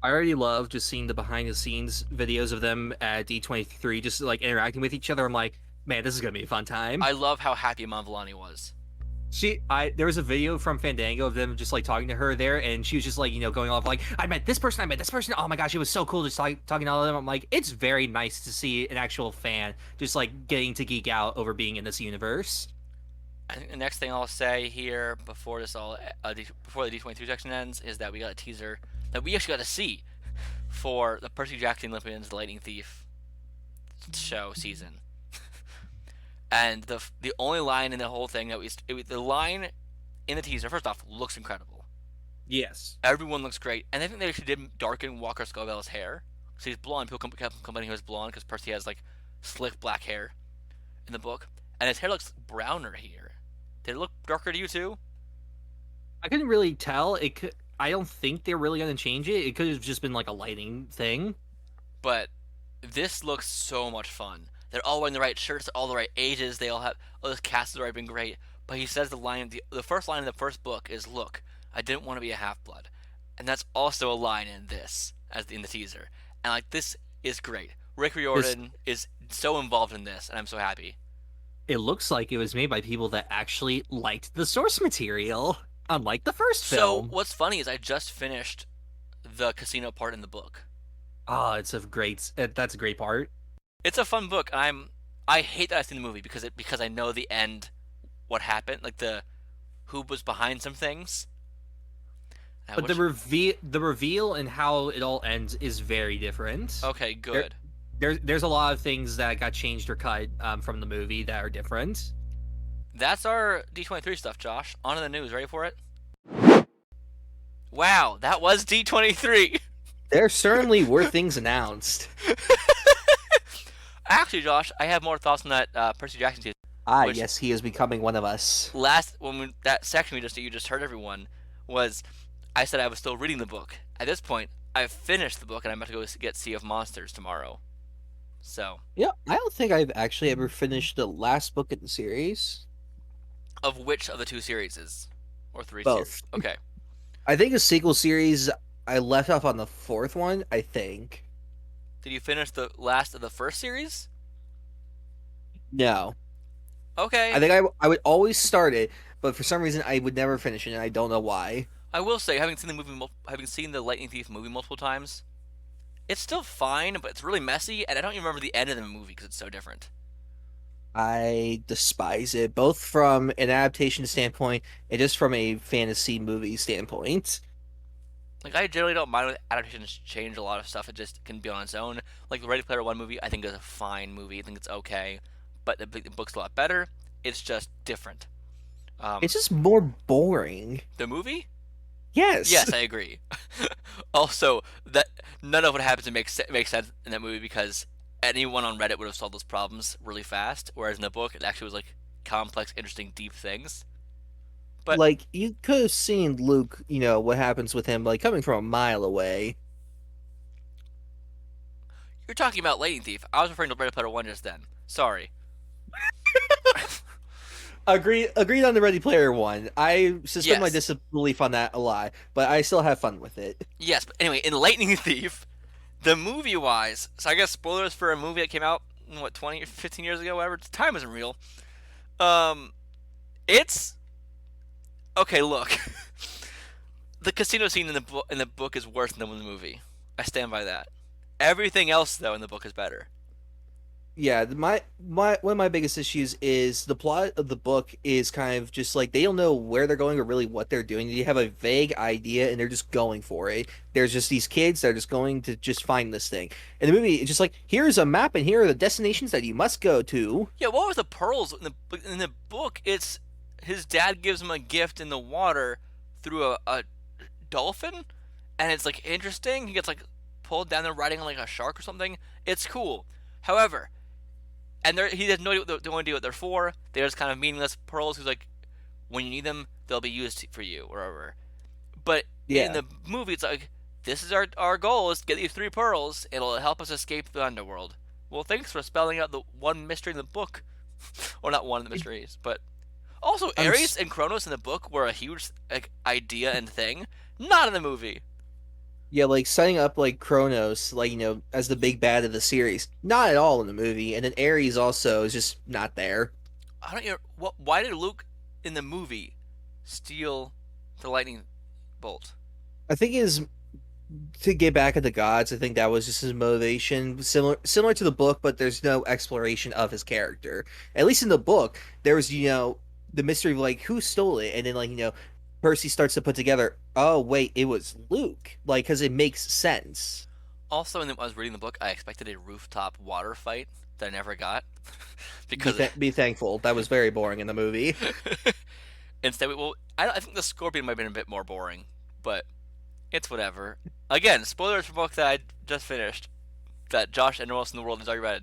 I already love just seeing the behind-the-scenes videos of them at D23, just like interacting with each other. I'm like, man, this is gonna be a fun time. I love how happy Iman Vellani was. There was a video from Fandango of them just like talking to her there, and she was just like, going off like, I met this person. Oh my gosh, it was so cool just like talking to all of them. I'm like, it's very nice to see an actual fan just like getting to geek out over being in this universe. I think the next thing I'll say here before before the D23 section ends is that we got a teaser that we actually got to see for the Percy Jackson Olympians The Lightning Thief show season. And the only line in the whole thing the line in the teaser, first off, looks incredible. Yes. Everyone looks great, and I think they actually did darken Walker Scobell's hair. So he's blonde. People kept complaining he was blonde because Percy has like slick black hair in the book, and his hair looks browner here. Did it look darker to you too? I couldn't really tell. I don't think they're really going to change it. It could have just been like a lighting thing. But this looks so much fun. They're all wearing the right shirts, all the right ages. They all have. Oh, this cast has already been great. But he says the first line in the first book is, "Look, I didn't want to be a half-blood," and that's also a line in this, in the teaser. And like this is great. Rick Riordan is so involved in this, and I'm so happy. It looks like it was made by people that actually liked the source material, unlike the first film. So what's funny is I just finished the casino part in the book. Oh, that's a great part. It's a fun book. I hate that I've seen the movie because I know the end, what happened, like who was behind some things. But the reveal and how it all ends is very different. Okay, good. There's a lot of things that got changed or cut from the movie that are different. That's our D23 stuff, Josh. On to the news. Ready for it? Wow, that was D23. There certainly were things announced. Actually, Josh, I have more thoughts on that Percy Jackson teaser. Yes, he is becoming one of us. That section you just heard everyone was, I said I was still reading the book. At this point, I've finished the book and I'm about to go get Sea of Monsters tomorrow. So. Yeah, I don't think I've actually ever finished the last book in the series. Of which of the two series or three Both. series? Okay. I think a sequel series. I left off on the fourth one. I think. Did you finish the last of the first series? No. Okay. I think I would always start it, but for some reason I would never finish it, and I don't know why. I will say, having seen the Lightning Thief movie multiple times, it's still fine, but it's really messy, and I don't even remember the end of the movie because it's so different. I despise it, both from an adaptation standpoint and just from a fantasy movie standpoint. Like, I generally don't mind when adaptations change a lot of stuff. It just can be on its own. Like, the Ready Player One movie, I think is a fine movie. I think it's okay. But the book's a lot better. It's just different. It's just more boring. The movie? Yes. Yes, I agree. Also, that none of what happens makes sense in that movie because anyone on Reddit would have solved those problems really fast. Whereas in the book, it actually was like complex, interesting, deep things. But like you could have seen Luke, what happens with him, like coming from a mile away. You're talking about Lightning Thief. I was referring to Ready Player One just then. Sorry. Agreed on the Ready Player One. I suspend my Yes. disbelief on that a lot, but I still have fun with it. Yes, but anyway, in Lightning Thief, the movie-wise, so I guess spoilers for a movie that came out, 20 or 15 years ago, whatever. Time isn't real. It's okay. Look, the casino scene in the book is worse than in the movie. I stand by that. Everything else, though, in the book is better. Yeah, my one of my biggest issues is the plot of the book is kind of just like they don't know where they're going or really what they're doing. They have a vague idea and they're just going for it. There's just these kids that are just going to just find this thing. In the movie, it's just like here's a map and here are the destinations that you must go to. Yeah, what was the pearls in the book? It's his dad gives him a gift in the water through a dolphin, and it's like interesting. He gets like pulled down there riding on like a shark or something. It's cool. However, and he has no idea what they're for. They're just kind of meaningless pearls. Who's like, when you need them, they'll be used for you, or whatever. But in Yeah. the movie, it's like, this is our goal is to get these 3 pearls. It'll help us escape the underworld. Well, thanks for spelling out the one mystery in the book, or not one of the mysteries, but also I'm Ares and Kronos in the book were a huge like idea and thing. Not in the movie. Yeah, like setting up like Kronos, like as the big bad of the series. Not at all in the movie, and then Ares also is just not there. I don't know what. Why did Luke in the movie steal the lightning bolt? I think is to get back at the gods. I think that was just his motivation, similar to the book, but there's no exploration of his character. At least in the book, there was the mystery of like who stole it, and then like Percy starts to put together. Oh wait, it was Luke. Like because it makes sense. Also, when I was reading the book, I expected a rooftop water fight that I never got Be, because be thankful. That was very boring in the movie. instead, I think the scorpion might have been a bit more boring, but it's whatever. Again, spoilers for a book that I just finished, that Josh and everyone else in the world has already read.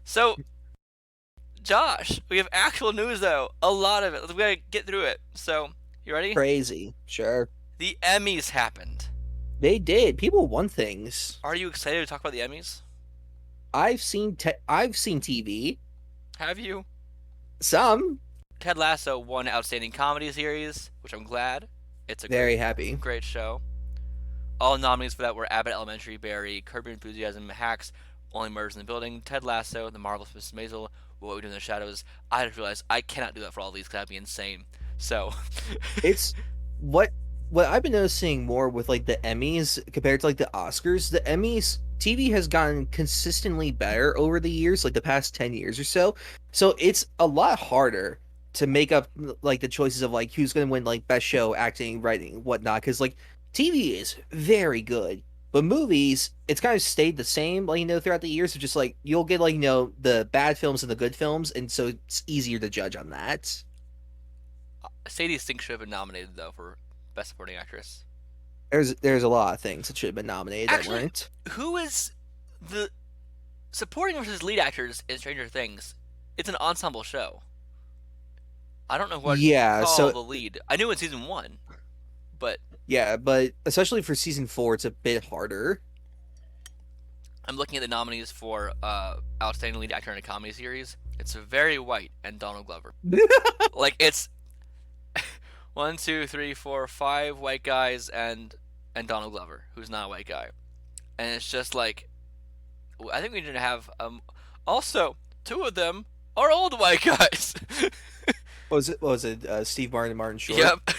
So, Josh, we have actual news though, a lot of it. We gotta get through it. So, you ready? Crazy. Sure. The Emmys happened. They did. People want things. Are you excited to talk about the Emmys? I've seen TV. Have you? Some. Ted Lasso won Outstanding Comedy Series, which I'm glad. It's a Very happy. great show. All nominees for that were Abbott Elementary, Barry, Curb Your Enthusiasm, Hacks, Only Murders in the Building, Ted Lasso, The Marvelous Mrs. Maisel, What We Do in the Shadows. I just realized I cannot do that for all these because that'd be insane. So, It's what I've been noticing more with like the Emmys compared to like the Oscars. The Emmys TV has gotten consistently better over the years, like the past 10 years or so. So it's a lot harder to make up like the choices of like who's going to win like best show, acting, writing, whatnot. Because like TV is very good, but movies it's kind of stayed the same. Like throughout the years, of just like you'll get like the bad films and the good films, and so it's easier to judge on that. Sadie Sink should have been nominated though for Best Supporting Actress. There's a lot of things that should have been nominated that Actually, weren't. who is the supporting versus lead actors in Stranger Things? It's an ensemble show. I don't know what Yeah, to call so the lead. I knew in season 1, but yeah, but especially for season 4, it's a bit harder. I'm looking at the nominees for Outstanding Lead Actor in a Comedy Series. It's Very White and Donald Glover. Like it's 1, 2, 3, 4, 5 white guys and Donald Glover, who's not a white guy, and it's just like I think we need to have also 2 of them are old white guys. What was it? Steve Martin and Martin Short. Yep.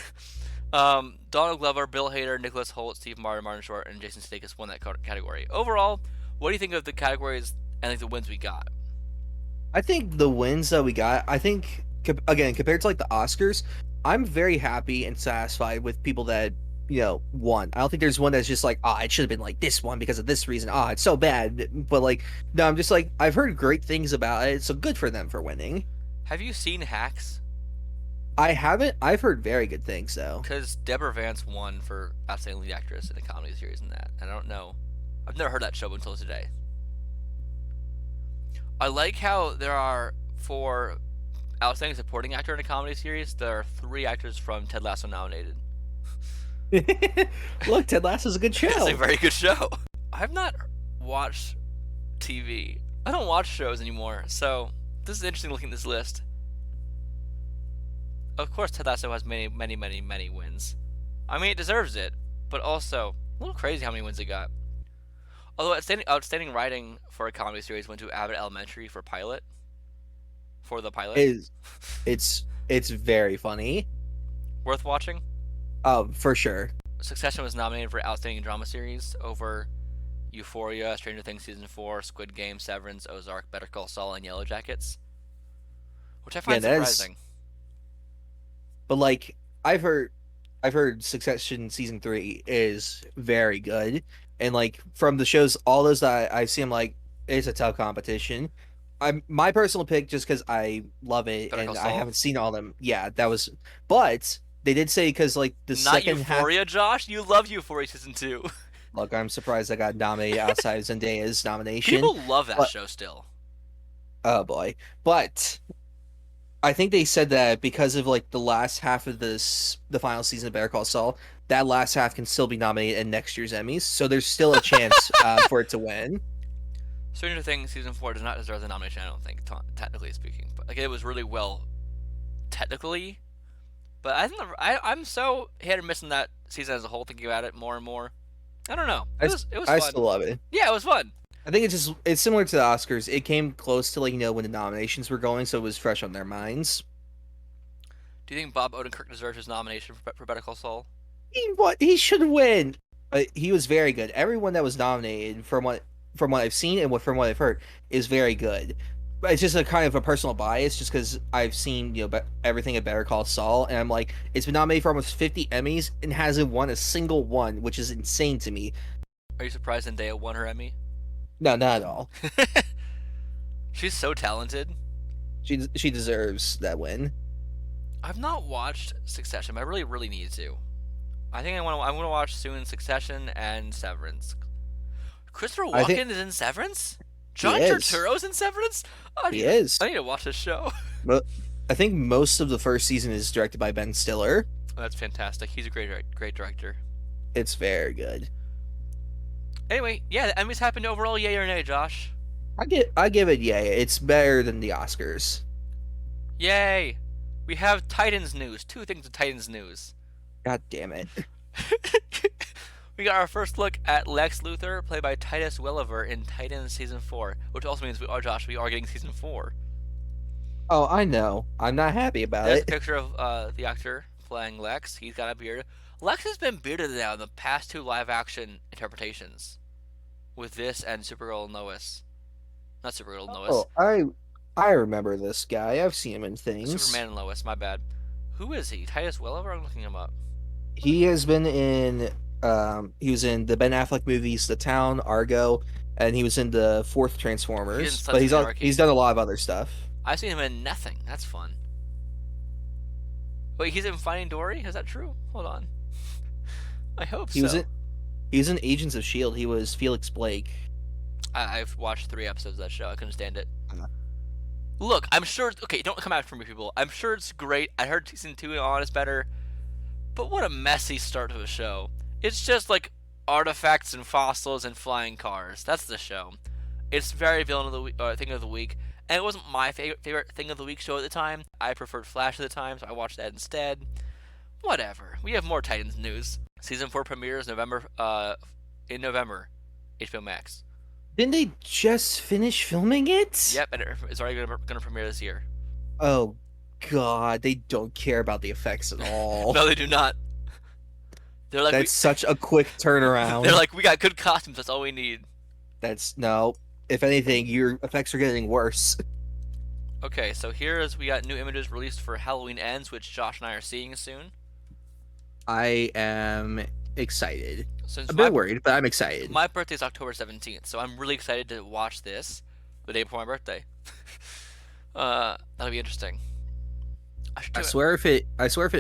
Donald Glover, Bill Hader, Nicholas Hoult, Steve Martin, Martin Short, and Jason Sudeikis won that category. Overall, what do you think of the categories and like the wins we got? I think the wins that we got, I think again compared to like the Oscars, I'm very happy and satisfied with people that won. I don't think there's one that's just like, it should have been like this one because of this reason. It's so bad. But like, no, I'm just like, I've heard great things about it, so good for them for winning. Have you seen Hacks? I haven't. I've heard very good things though. Because Deborah Vance won for Outstanding Lead Actress in a Comedy Series in that. And I don't know. I've never heard that show until today. I like how there are, for Outstanding Supporting Actor in a Comedy Series, there are 3 actors from Ted Lasso nominated. Look, Ted Lasso's a good show. It's a very good show. I've not watched TV. I don't watch shows anymore, so this is interesting looking at this list. Of course, Ted Lasso has many, many, many, many wins. I mean, it deserves it, but also a little crazy how many wins it got. Although outstanding writing for a comedy series went to Abbott Elementary for pilot. For the pilot, it's very funny. worth watching. For sure. Succession was nominated for Outstanding Drama Series over Euphoria, Stranger Things Season 4, Squid Game, Severance, Ozark, Better Call Saul, and Yellow Jackets. Which I find surprising. But like I've heard Succession season 3 is very good, and like from the shows, all those that I've seen, like it's a tough competition. My personal pick, just because I love it, Better and Call I Saul? haven't seen all of them. Yeah, that was, but they did say because like the Not second half. Euphoria, Josh? You love Euphoria Season 2. Look, I'm surprised I got nominated outside of Zendaya's nomination. People love that but- show still. Oh boy, but I think they said that because of like the last half of the final season of Better Call Saul, that last half can still be nominated in next year's Emmys. So there's still a chance for it to win. Stranger Things Season 4 does not deserve the nomination, I don't think, technically speaking. But like, it was really well technically. But I'm so hit or miss in that season as a whole, thinking about it more and more. I don't know. It was I fun. still love it. Yeah, it was fun. I think it's similar to the Oscars. It came close to like when the nominations were going, so it was fresh on their minds. Do you think Bob Odenkirk deserves his nomination for Better Call Saul? He should win. But he was very good. Everyone that was nominated, from what I've seen and from what I've heard, is very good. But it's just a kind of a personal bias, just because I've seen everything at Better Call Saul, and I'm like, it's been nominated for almost 50 Emmys and hasn't won a single one, which is insane to me. Are you surprised Zendaya won her Emmy? No, not at all. She's so talented. She deserves that win. I've not watched Succession, but I really, really need to. I think I'm gonna watch soon Succession and Severance. Christopher Walken is in Severance? John Turturro's in Severance? He is. I need to watch this show. But I think most of the first season is directed by Ben Stiller. Oh, that's fantastic. He's a great director. It's very good. Anyway, yeah, the Emmys happened overall, yay or nay, Josh? I give it yay. It's better than the Oscars. Yay! We have Titans news. 2 things of Titans news. God damn it. We got our first look at Lex Luthor, played by Titus Welliver in Titans Season 4, which also means we are getting Season 4. Oh, I know. I'm not happy about There's it. a picture of the actor playing Lex. He's got a beard. Lex has been bearded now in the past 2 live-action interpretations, with this and Supergirl and Lois. Not Supergirl and Lois. Oh, I remember this guy. I've seen him in things. Superman and Lois. My bad. Who is he? Titus Welliver? I'm looking him up. He has been in. He was in the Ben Affleck movies, The Town, Argo, and he was in the 4th Transformers. But he's done a lot of other stuff. I've seen him in nothing. That's fun. Wait, he's in Finding Dory? Is that true? Hold on. I hope so. He was in Agents of S.H.I.E.L.D. He was Felix Blake. I've watched 3 episodes of that show. I couldn't stand it. Uh-huh. Look, I'm sure... Okay, don't come after me, people. I'm sure it's great. I heard Season 2 on is better. But what a messy start to a show. It's just like artifacts and fossils and flying cars. That's the show. It's very villain of the week, thing of the week. And it wasn't my favorite thing of the week show at the time. I preferred Flash at the time, so I watched that instead. Whatever. We have more Titans news. Season 4 premieres in November. HBO Max. Didn't they just finish filming it? Yep, and it's already going to premiere this year. Oh, God. They don't care about the effects at all. No, they do not. They're like, that's such a quick turnaround. They're like, we got good costumes. That's all we need. No. If anything, your effects are getting worse. Okay, so we got new images released for Halloween Ends, which Josh and I are seeing soon. I am excited. A bit worried, but I'm excited. My birthday is October 17th, so I'm really excited to watch this the day before my birthday. That'll be interesting. I swear if it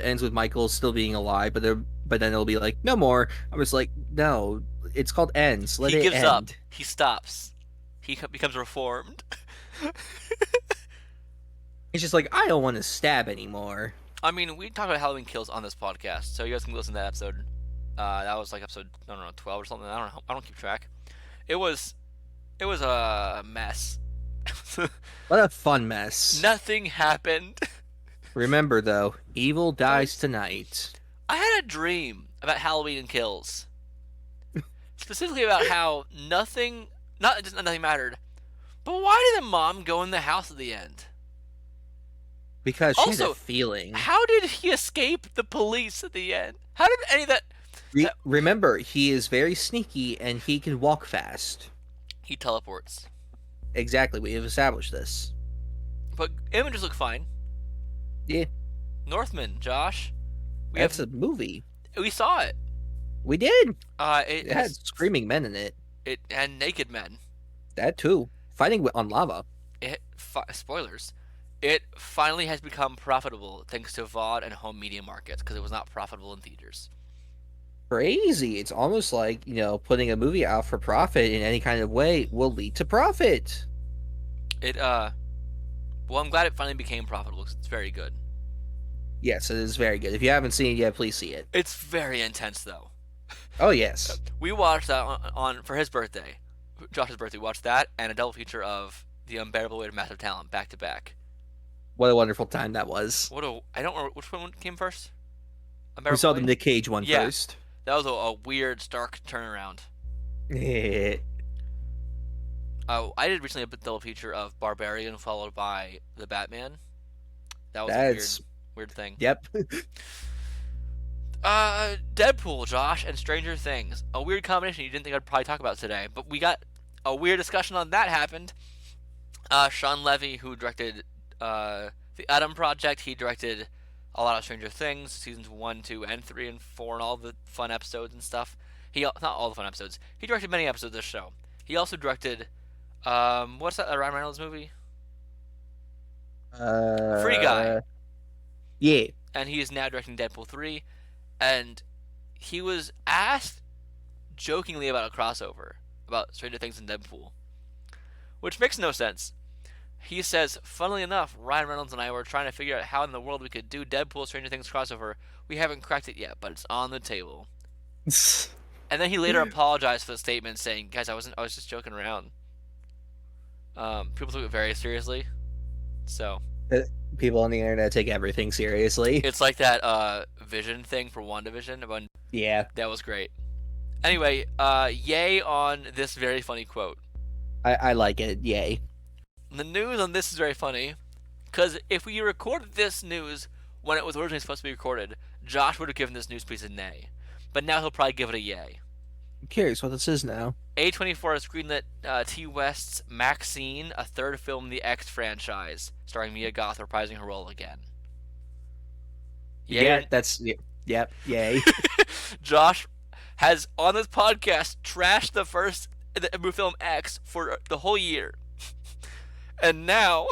ends with Michael still being alive, but then it'll be like no more. I'm just like, no, it's called Ends. Let it end. He gives up. He stops. He becomes reformed. He's just like, I don't want to stab anymore. I mean, we talk about Halloween Kills on this podcast, so you guys can listen to that episode. That was like episode 12 or something. I don't know. I don't keep track. It was a mess. What a fun mess. Nothing happened. Remember though, evil dies tonight. I had a dream about Halloween Kills. Specifically about how nothing mattered. But why did the mom go in the house at the end? Because she had a feeling. How did he escape the police at the end? How did any of that... Remember, he is very sneaky and he can walk fast. He teleports. Exactly, we have established this. But images look fine. Yeah. Northman, Josh. That's a movie. We saw it. We did. It had screaming men in it. It and naked men. That too. Fighting on lava. Spoilers. It finally has become profitable thanks to VOD and home media markets because it was not profitable in theaters. Crazy. It's almost like, putting a movie out for profit in any kind of way will lead to profit. Well, I'm glad it finally became profitable because it's very good. Yes, it is very good. If you haven't seen it yet, please see it. It's very intense, though. Oh, yes. We watched that on for his birthday. Josh's birthday. We watched that and a double feature of The Unbearable Weight of Massive Talent back to back. What a wonderful time that was. I don't remember which one came first. We saw the Nick Cage one first. That was a weird, stark turnaround. Yeah. I did recently a double feature of Barbarian followed by The Batman. That was a weird thing. Yep. Deadpool, Josh, and Stranger Things. A weird combination you didn't think I'd probably talk about today, but we got a weird discussion on that happened. Sean Levy, who directed The Adam Project, he directed a lot of Stranger Things, seasons 1, 2, and 3, and 4, and all the fun episodes and stuff. Not all the fun episodes. He directed many episodes of this show. He also directed, what's that Ryan Reynolds movie? Free Guy. Yeah. And he is now directing Deadpool 3. And he was asked jokingly about a crossover about Stranger Things and Deadpool, which makes no sense. He says, funnily enough, Ryan Reynolds and I were trying to figure out how in the world we could do Deadpool Stranger Things crossover. We haven't cracked it yet, but it's on the table. And then he later apologized for the statement, saying, "Guys, I was just joking around." People took it very seriously, so people on the internet take everything seriously. It's like that Vision thing for WandaVision. Yeah, that was great. Anyway, yay on this very funny quote. I like it. Yay. The news on this is very funny, because if we recorded this news when it was originally supposed to be recorded, Josh would have given this news piece a nay. But now he'll probably give it a yay. I'm curious what this is now. A24 has greenlit T. West's Maxine, a third film in the X franchise, starring Mia Goth reprising her role again. Yay. Yep, yay. Josh has, on this podcast, trashed the first film X for the whole year. And now,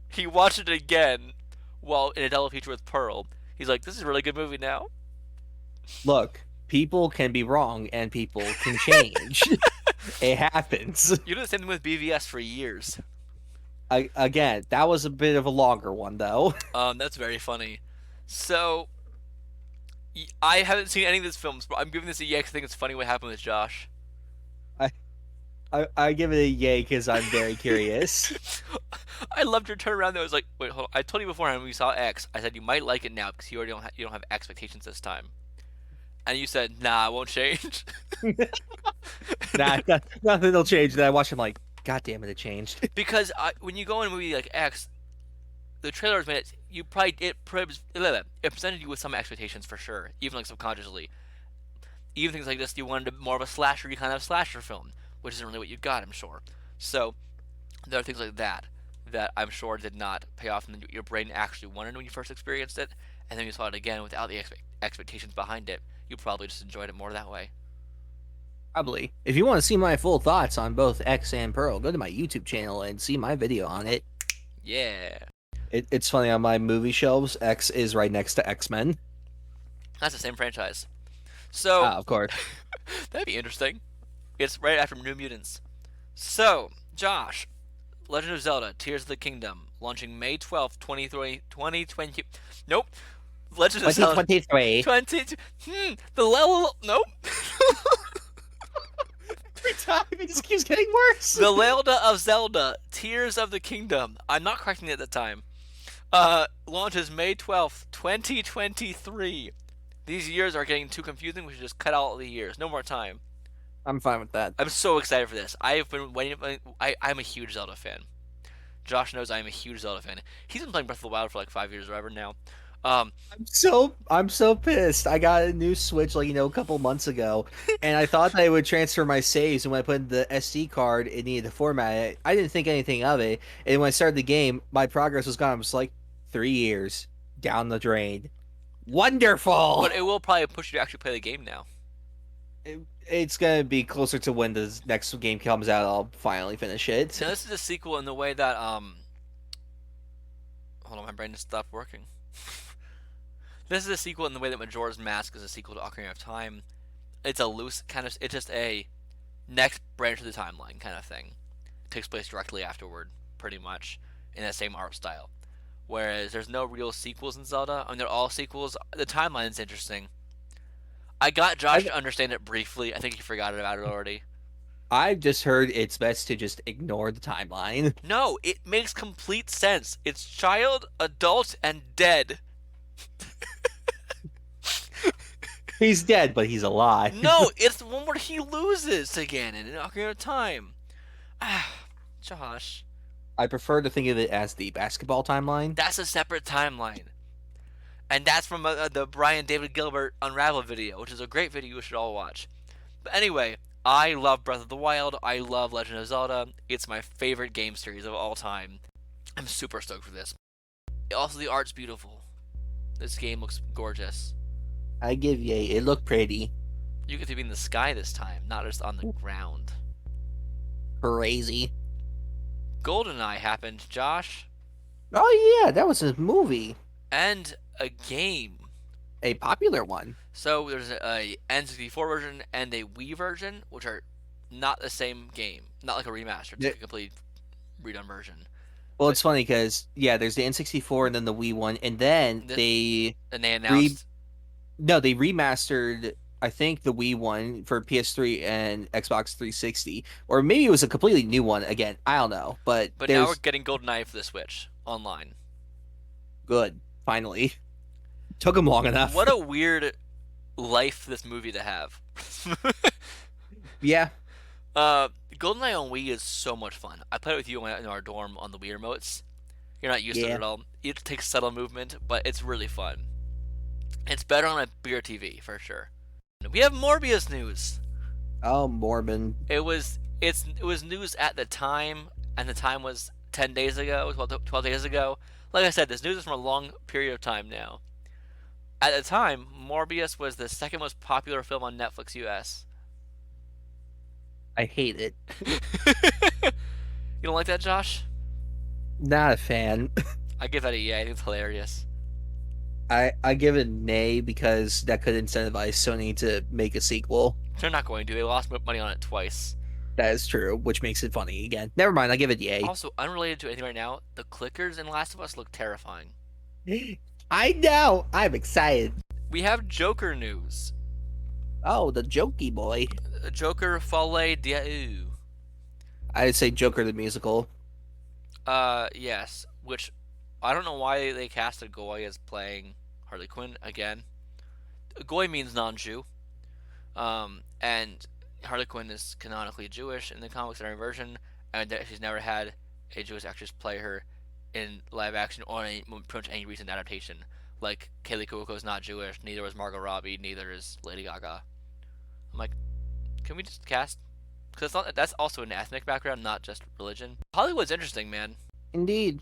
he watched it again while in a double feature with Pearl. He's like, this is a really good movie now. Look, people can be wrong and people can change. It happens. You did the same thing with BVS for years. Again, that was a bit of a longer one, though. That's very funny. So, I haven't seen any of these films, but I'm giving this a yay because I think it's funny what happened with Josh. I give it a yay because I'm very curious. I loved your turnaround. That was like, wait, hold on. I told you beforehand when we saw X, I said you might like it now because you don't have expectations this time. And you said, nah, it won't change. Nah, nothing'll change. Then I watched him like, God damn it changed. Because when you go in a movie like X, the trailers made it. It presented you with some expectations for sure, even like subconsciously. Even things like this, you wanted more of a slasher kind of slasher film, which isn't really what you got, I'm sure. So there are things like that I'm sure did not pay off, and your brain actually wanted when you first experienced it, and then you saw it again without the expectations behind it. You probably just enjoyed it more that way. Probably. If you want to see my full thoughts on both X and Pearl, go to my YouTube channel and see my video on it. Yeah. It's funny, on my movie shelves, X is right next to X-Men. That's the same franchise. So, of course. That'd be interesting. It's right after New Mutants. So, Josh, Legend of Zelda, Tears of the Kingdom, launching May 12th, 2020. Nope. Legend of Zelda 2023. The level. Nope. Every time it just keeps getting worse. The Legend of Zelda, Tears of the Kingdom. I'm not correcting it at the time. Launches May 12th, 2023. These years are getting too confusing. We should just cut out all the years. No more time. I'm fine with that. I'm so excited for this. I've been waiting. I'm a huge Zelda fan. Josh knows I'm a huge Zelda fan. He's been playing Breath of the Wild for like 5 years or whatever now. I'm so pissed. I got a new Switch a couple months ago, and I thought that I would transfer my saves, and when I put in the SD card, it needed to format it. I didn't think anything of it, and when I started the game, my progress was gone. I was like, 3 years down the drain. Wonderful. But it will probably push you to actually play the game now. It's gonna be closer to when the next game comes out. I'll finally finish it. Now, this is a sequel in the way that hold on, my brain just stopped working. This is a sequel in the way that Majora's Mask is a sequel to Ocarina of Time. It's a loose kind of. It's just a next branch of the timeline kind of thing. It takes place directly afterward, pretty much, in that same art style. Whereas there's no real sequels in Zelda. I mean, they're all sequels. The timeline's interesting. I got Josh to understand it briefly. I think he forgot about it already. I've just heard it's best to just ignore the timeline. No, it makes complete sense. It's child, adult, and dead. He's dead, but he's alive. No, it's the one where he loses to Ganon in Ocarina of Time. Ah, Josh. I prefer to think of it as the basketball timeline. That's a separate timeline. And that's from the Brian David Gilbert Unravel video, which is a great video you should all watch. But anyway, I love Breath of the Wild. I love Legend of Zelda. It's my favorite game series of all time. I'm super stoked for this. Also, the art's beautiful. This game looks gorgeous. I give ye. It looked pretty. You get to be in the sky this time, not just on the ground. Crazy. Goldeneye happened, Josh. Oh yeah, that was a movie. And a game. A popular one. So there's a N64 version and a Wii version, which are not the same game. Not like a remaster. It's like a complete redone version. Well, it's funny because there's the N64 and then the Wii one, and then they announced. they remastered. I think the Wii one for PS3 and Xbox 360, or maybe it was a completely new one. Again, I don't know. But now we're getting GoldenEye for the Switch online. Good, finally. Took them long enough. What a weird life for this movie to have. Yeah. GoldenEye on Wii is so much fun. I played it with you in our dorm on the Wii remotes. You're not used to it at all. It takes subtle movement, but it's really fun. It's better on a bigger TV for sure. We have Morbius news. Oh, Morbin. It was news at the time, and the time was 10 days ago, 12 days ago. Like I said, this news is from a long period of time now. At the time, Morbius was the second most popular film on Netflix US. I hate it. You don't like that, Josh? Not a fan. I give that a yeah. I think it's hilarious. I give it an A because that could incentivize Sony to make a sequel. They're not going to. They lost money on it twice. That is true, which makes it funny again. Never mind, I give it A. Also, unrelated to anything right now, the clickers in Last of Us look terrifying. I know! I'm excited. We have Joker news. Oh, the Jokey boy. Joker Folie Dieu. I'd say Joker the musical. Yes. Which, I don't know why they casted Goy as playing Harley Quinn again. Goy means non-Jew. And Harley Quinn is canonically Jewish in the comics and every version, and she's never had a Jewish actress play her in live action or pretty much any recent adaptation. Like, Kaylee Cuoco is not Jewish, neither is Margot Robbie, neither is Lady Gaga. I'm like, can we just cast? Because that's also an ethnic background, not just religion. Hollywood's interesting, man. Indeed.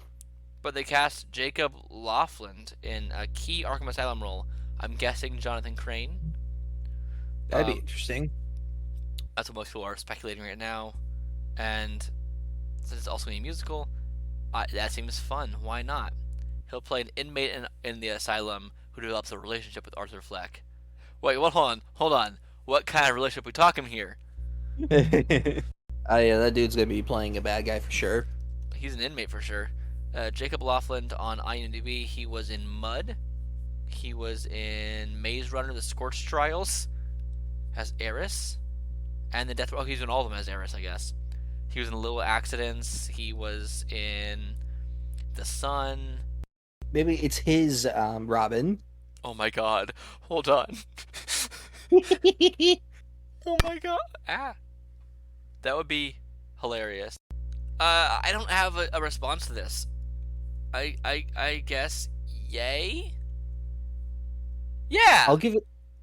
But they cast Jacob Laughlin in a key Arkham Asylum role. I'm guessing Jonathan Crane. That'd be interesting. That's what most people are speculating right now. And since it's also a musical, that seems fun. Why not? He'll play an inmate in the asylum who develops a relationship with Arthur Fleck. Wait, hold on. What kind of relationship are we talking here? Oh yeah, that dude's gonna be playing a bad guy for sure. He's an inmate for sure. Jacob Laughlin on IMDb, he was in Mud. He was in Maze Runner: The Scorched Trials as Eris. And the Death Row. Oh, he's in all of them as Eris, I guess. He was in Little Accidents. He was in The Sun. Maybe it's his Robin. Oh my god. Hold on. Oh my god. That would be hilarious. I don't have a response to this. I guess yay? Yeah.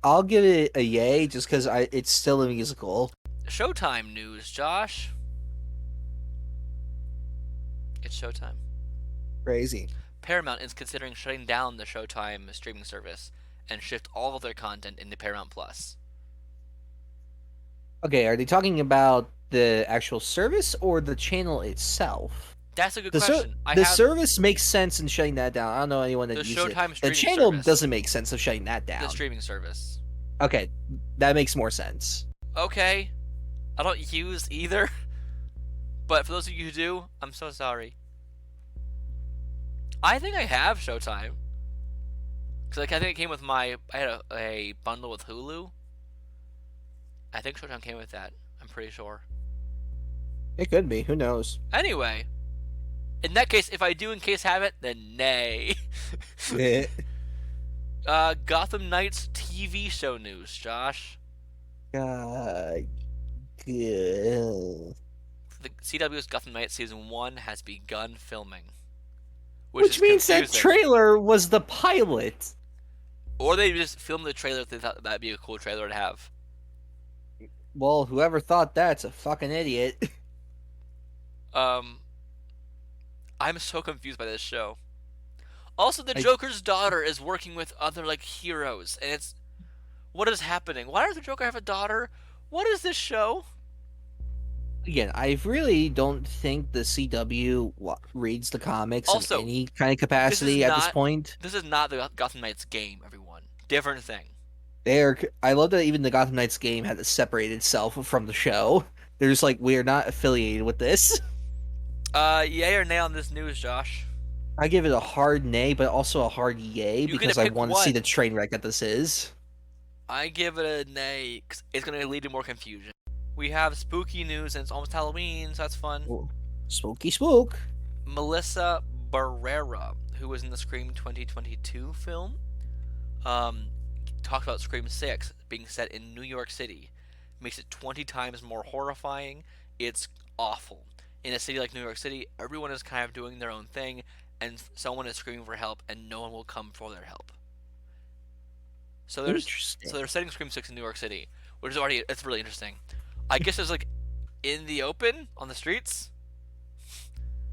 I'll give it a yay just because it's still a musical. Showtime news, Josh. It's Showtime. Crazy. Paramount is considering shutting down the Showtime streaming service and shift all of their content into Paramount Plus. Okay, are they talking about the actual service or the channel itself? That's a good The question. service makes sense in shutting that down. I don't know anyone that The uses Showtime it. The streaming channel service. doesn't make sense of shutting that down. The streaming service. Okay, that makes more sense. Okay. I don't use either. But for those of you who do, I'm so sorry. I think I have Showtime. Because I think it came with I had a bundle with Hulu. I think Showtime came with that. I'm pretty sure. It could be. Who knows? Anyway. In that case, if I do in case have it, then nay. Gotham Knights TV show news, Josh. Good. The CW's Gotham Knights Season 1 has begun filming. Which means that trailer was the pilot. Or they just filmed the trailer if they thought that'd be a cool trailer to have. Well, whoever thought that's a fucking idiot. I'm so confused by this show. Also, the Joker's daughter is working with other, heroes, and it's... What is happening? Why does the Joker have a daughter? What is this show? Again, I really don't think the CW reads the comics Also, in any kind of capacity at this point. This is not the Gotham Knights game, everyone. Different thing. I love that even the Gotham Knights game had to separate itself from the show. They're just like, we're not affiliated with this. Yay or nay on this news, Josh? I give it a hard nay, but also a hard yay because I want to see the train wreck that this is. I give it a nay because it's going to lead to more confusion. We have spooky news and it's almost Halloween, so that's fun. Ooh, spooky spook. Melissa Barrera, who was in the Scream 2022 film, talked about Scream 6 being set in New York City. Makes it 20 times more horrifying. It's awful. In a city like New York City, everyone is kind of doing their own thing, and someone is screaming for help, and no one will come for their help. So they're setting Scream 6 in New York City, which is it's really interesting. I guess it's in the open on the streets.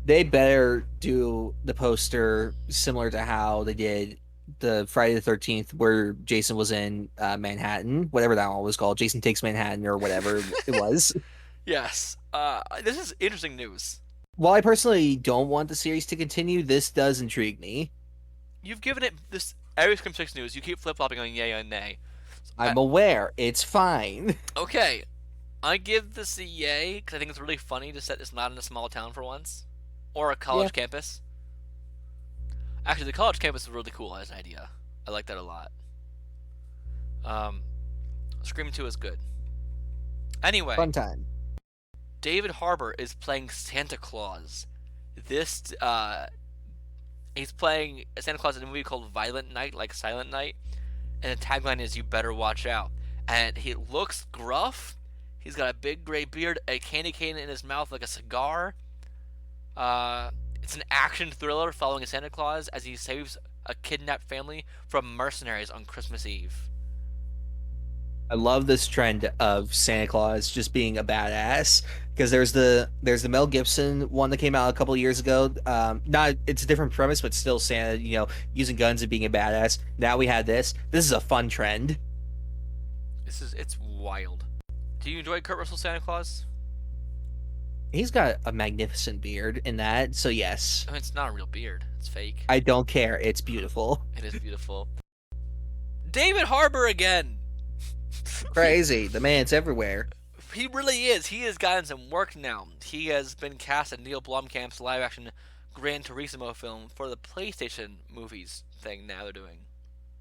They better do the poster similar to how they did the Friday the 13th, where Jason was in Manhattan, whatever that one was called, Jason Takes Manhattan or whatever it was. Yes. This is interesting news. While I personally don't want the series to continue, this does intrigue me. You've given it this every Scream 6 news. You keep flip-flopping on yay and nay. I'm aware. It's fine. Okay. I give this a yay because I think it's really funny to set this not in a small town for once. Or a college campus. Actually, the college campus is really cool as an idea. I like that a lot. Scream 2 is good. Anyway. Fun time. David Harbour is playing Santa Claus. He's playing Santa Claus in a movie called Violent Night, like Silent Night. And the tagline is, "You better watch out." And he looks gruff. He's got a big gray beard, a candy cane in his mouth like a cigar. It's an action thriller following a Santa Claus as he saves a kidnapped family from mercenaries on Christmas Eve. I love this trend of Santa Claus just being a badass, because there's the Mel Gibson one that came out a couple of years ago. It's a different premise, but still Santa, using guns and being a badass. Now we had this. This is a fun trend. It's wild. Do you enjoy Kurt Russell's Santa Claus? He's got a magnificent beard in that, so yes. I mean, it's not a real beard. It's fake. I don't care. It's beautiful. It is beautiful. David Harbour again. Crazy. The man's everywhere. He really is. He has gotten some work now. He has been cast in Neil Blomkamp's live-action Gran Turismo film for the PlayStation movies thing now they're doing.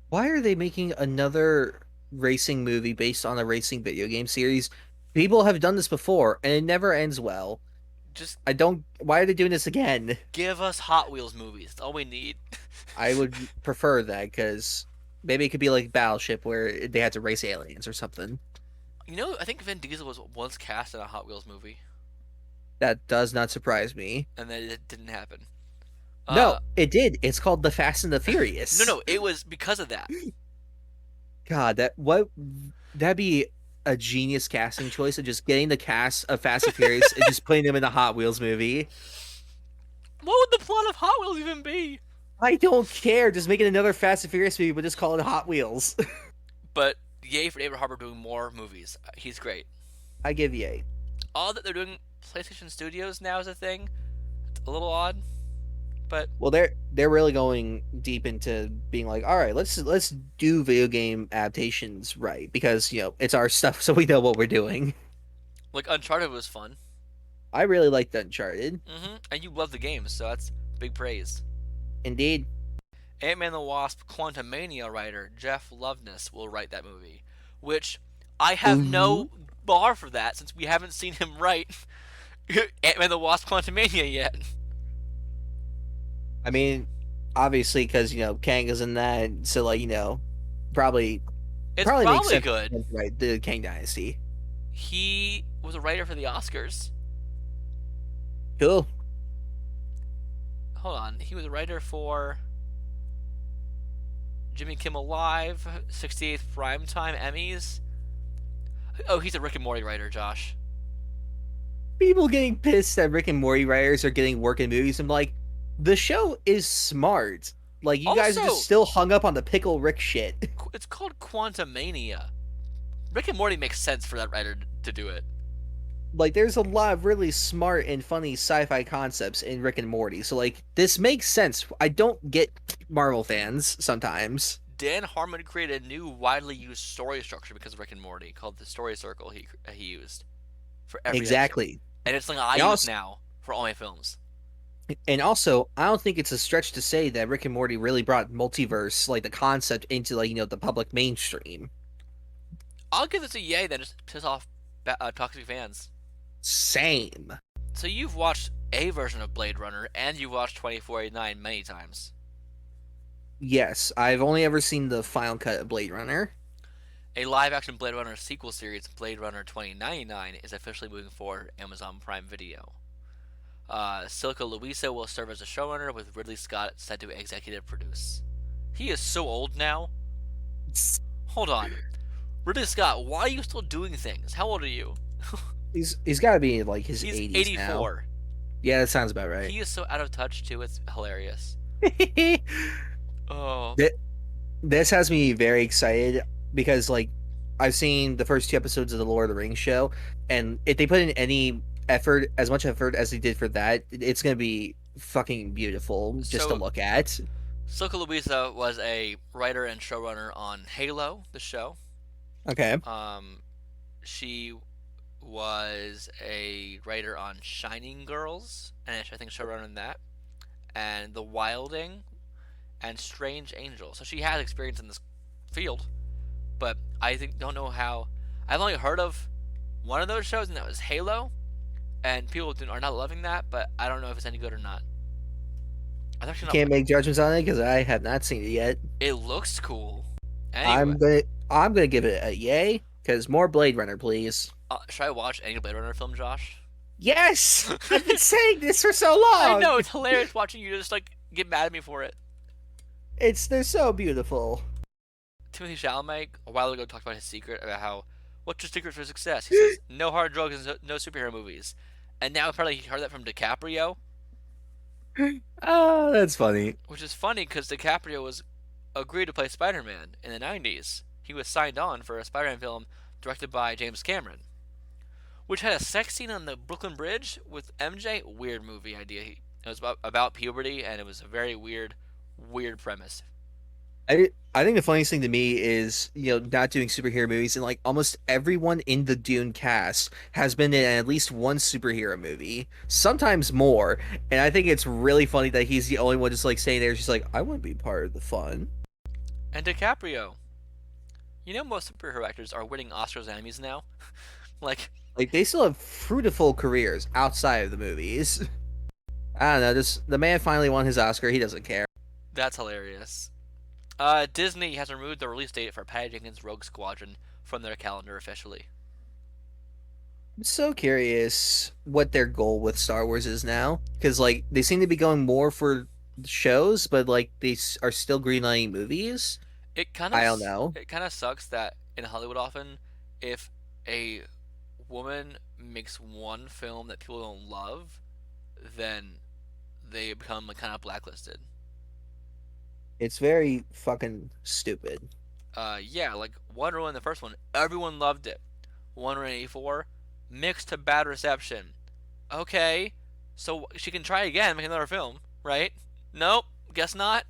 Why are they making another racing movie based on a racing video game series? People have done this before, and it never ends well. Why are they doing this again? Give us Hot Wheels movies. That's all we need. I would prefer that, because maybe it could be like Battleship, where they had to race aliens or something. I think Vin Diesel was once cast in a Hot Wheels movie. That does not surprise me. And then it didn't happen. No, it did. It's called The Fast and the Furious. No, it was because of that. God, that'd be a genius casting choice of just getting the cast of Fast and Furious and just putting them in a Hot Wheels movie. What would the plot of Hot Wheels even be? I don't care. Just make it another Fast and Furious movie, but just call it Hot Wheels. But yay for David Harbour doing more movies. He's great. I give yay. All that they're doing PlayStation Studios now is a thing. It's a little odd, but Well, they're really going deep into being like, all right, let's do video game adaptations right because it's our stuff, so we know what we're doing. like Uncharted was fun. I really liked Uncharted. And you love the game, so that's big praise. Indeed. Ant-Man the Wasp Quantumania writer Jeff Loveness will write that movie, which I have no bar for that since we haven't seen him write Ant-Man the Wasp Quantumania yet. I mean, obviously, because Kang is in that, so probably It's probably makes probably sense good. to write the Kang Dynasty. He was a writer for the Oscars. Cool. Hold on, he was a writer for Jimmy Kimmel Live, 68th Primetime Emmys. Oh, he's a Rick and Morty writer, Josh. People getting pissed that Rick and Morty writers are getting work in movies. I'm like, the show is smart. Like, you guys are Also- just still hung up on the Pickle Rick shit. It's called Quantumania. Rick and Morty makes sense for that writer to do it. Like, there's a lot of really smart and funny sci-fi concepts in Rick and Morty. So, like, this makes sense. I don't get Marvel fans sometimes. Dan Harmon created a new, widely used story structure because of Rick and Morty called the story circle he used for every Exactly. episode. And it's something I And use also- now for all my films. And also, I don't think it's a stretch to say that Rick and Morty really brought multiverse, like the concept, into the public mainstream. I'll give this a yay then, just to piss off toxic fans. Same. So you've watched a version of Blade Runner, and you've watched 2489 many times. Yes, I've only ever seen the final cut of Blade Runner. A live-action Blade Runner sequel series, Blade Runner 2099, is officially moving forward to Amazon Prime Video. Silica Luisa will serve as a showrunner, with Ridley Scott set to executive produce. He is so old now. Hold on. Ridley Scott, why are you still doing things? How old are you? He's got to be in like his He's 80s 84. now. Yeah, that sounds about right. He is so out of touch, too. It's hilarious. Oh. This has me very excited because I've seen the first 2 episodes of the Lord of the Rings show, and if they put in any effort, as much effort as they did for that, it's gonna be fucking beautiful just to look at. Silica Luisa was a writer and showrunner on Halo, the show. Okay. She was a writer on Shining Girls, and I think showrunner in that, and The Wilding, and Strange Angel. So she has experience in this field, but don't know how. I've only heard of one of those shows, and that was Halo, and people are not loving that, but I don't know if it's any good or not. I'm actually not. Can't make judgments on it because I have not seen it yet. It looks cool. Anyway, I'm gonna give it a yay because more Blade Runner, please. should I watch any Blade Runner film, Josh? Yes, I've been saying this for so long. I know, it's hilarious watching you just get mad at me for it. They're so beautiful. Timothy Chalamet a while ago talked about his secret about what's your secret for success? He says no hard drugs and no superhero movies. And now apparently he heard that from Dicaprio, Oh, that's funny. which is funny because Dicaprio was agreed to play Spider-Man in the 90s. He was signed on for a Spider-Man film directed by James Cameron, which had a sex scene on the Brooklyn Bridge with MJ. Weird movie idea. It was about puberty, and it was a very weird premise. I think the funniest thing to me is not doing superhero movies, and almost everyone in the Dune cast has been in at least one superhero movie, sometimes more. And I think it's really funny that he's the only one just staying there, just I want to be part of the fun. And DiCaprio. Most superhero actors are winning Oscars and Emmys now. They still have fruitful careers outside of the movies. I don't know. The man finally won his Oscar. He doesn't care. That's hilarious. Disney has removed the release date for Patty Jenkins' Rogue Squadron from their calendar officially. I'm so curious what their goal with Star Wars is now, because they seem to be going more for shows, but they are still greenlighting movies. I don't know. It kind of sucks that in Hollywood often, if a woman makes one film that people don't love, then they become like kind of blacklisted. It's very fucking stupid. Yeah, like Wonder Woman, the first one, everyone loved it. Wonder Woman 84, mixed to bad reception. Okay, so she can try again, make another film, right? Nope, guess not.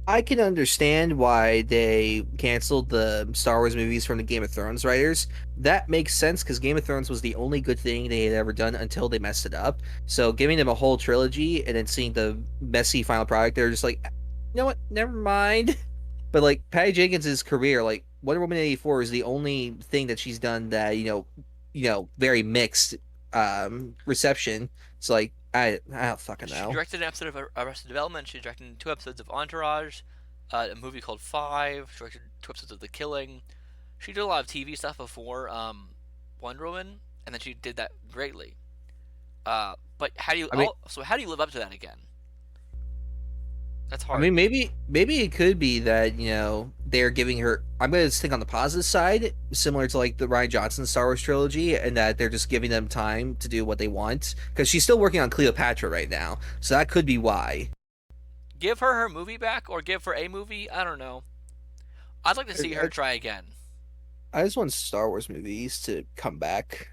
I can understand why they canceled the Star Wars movies from the Game of Thrones writers. That makes sense because Game of Thrones was the only good thing they had ever done until they messed it up. So giving them a whole trilogy and then seeing the messy final product, they're just like, you know what? Never mind. But like Patty Jenkins' career, like Wonder Woman 84 is the only thing that she's done that very mixed reception. It's like I don't fucking She know. directed an episode of Arrested Development. She directed 2 episodes of Entourage, a movie called Five. She directed 2 episodes of The Killing. She did a lot of TV stuff before Wonder Woman, and then she did that greatly. But how do you? I mean, So how do you live up to that again? That's I hard. mean, maybe it could be that they're giving her. I'm going to think on the positive side, similar to like the Rian Johnson Star Wars trilogy, and that they're just giving them time to do what they want because she's still working on Cleopatra right now, so that could be why. Give her movie back, or give her a movie. I don't know. I'd like to see her try again. I just want Star Wars movies to come back.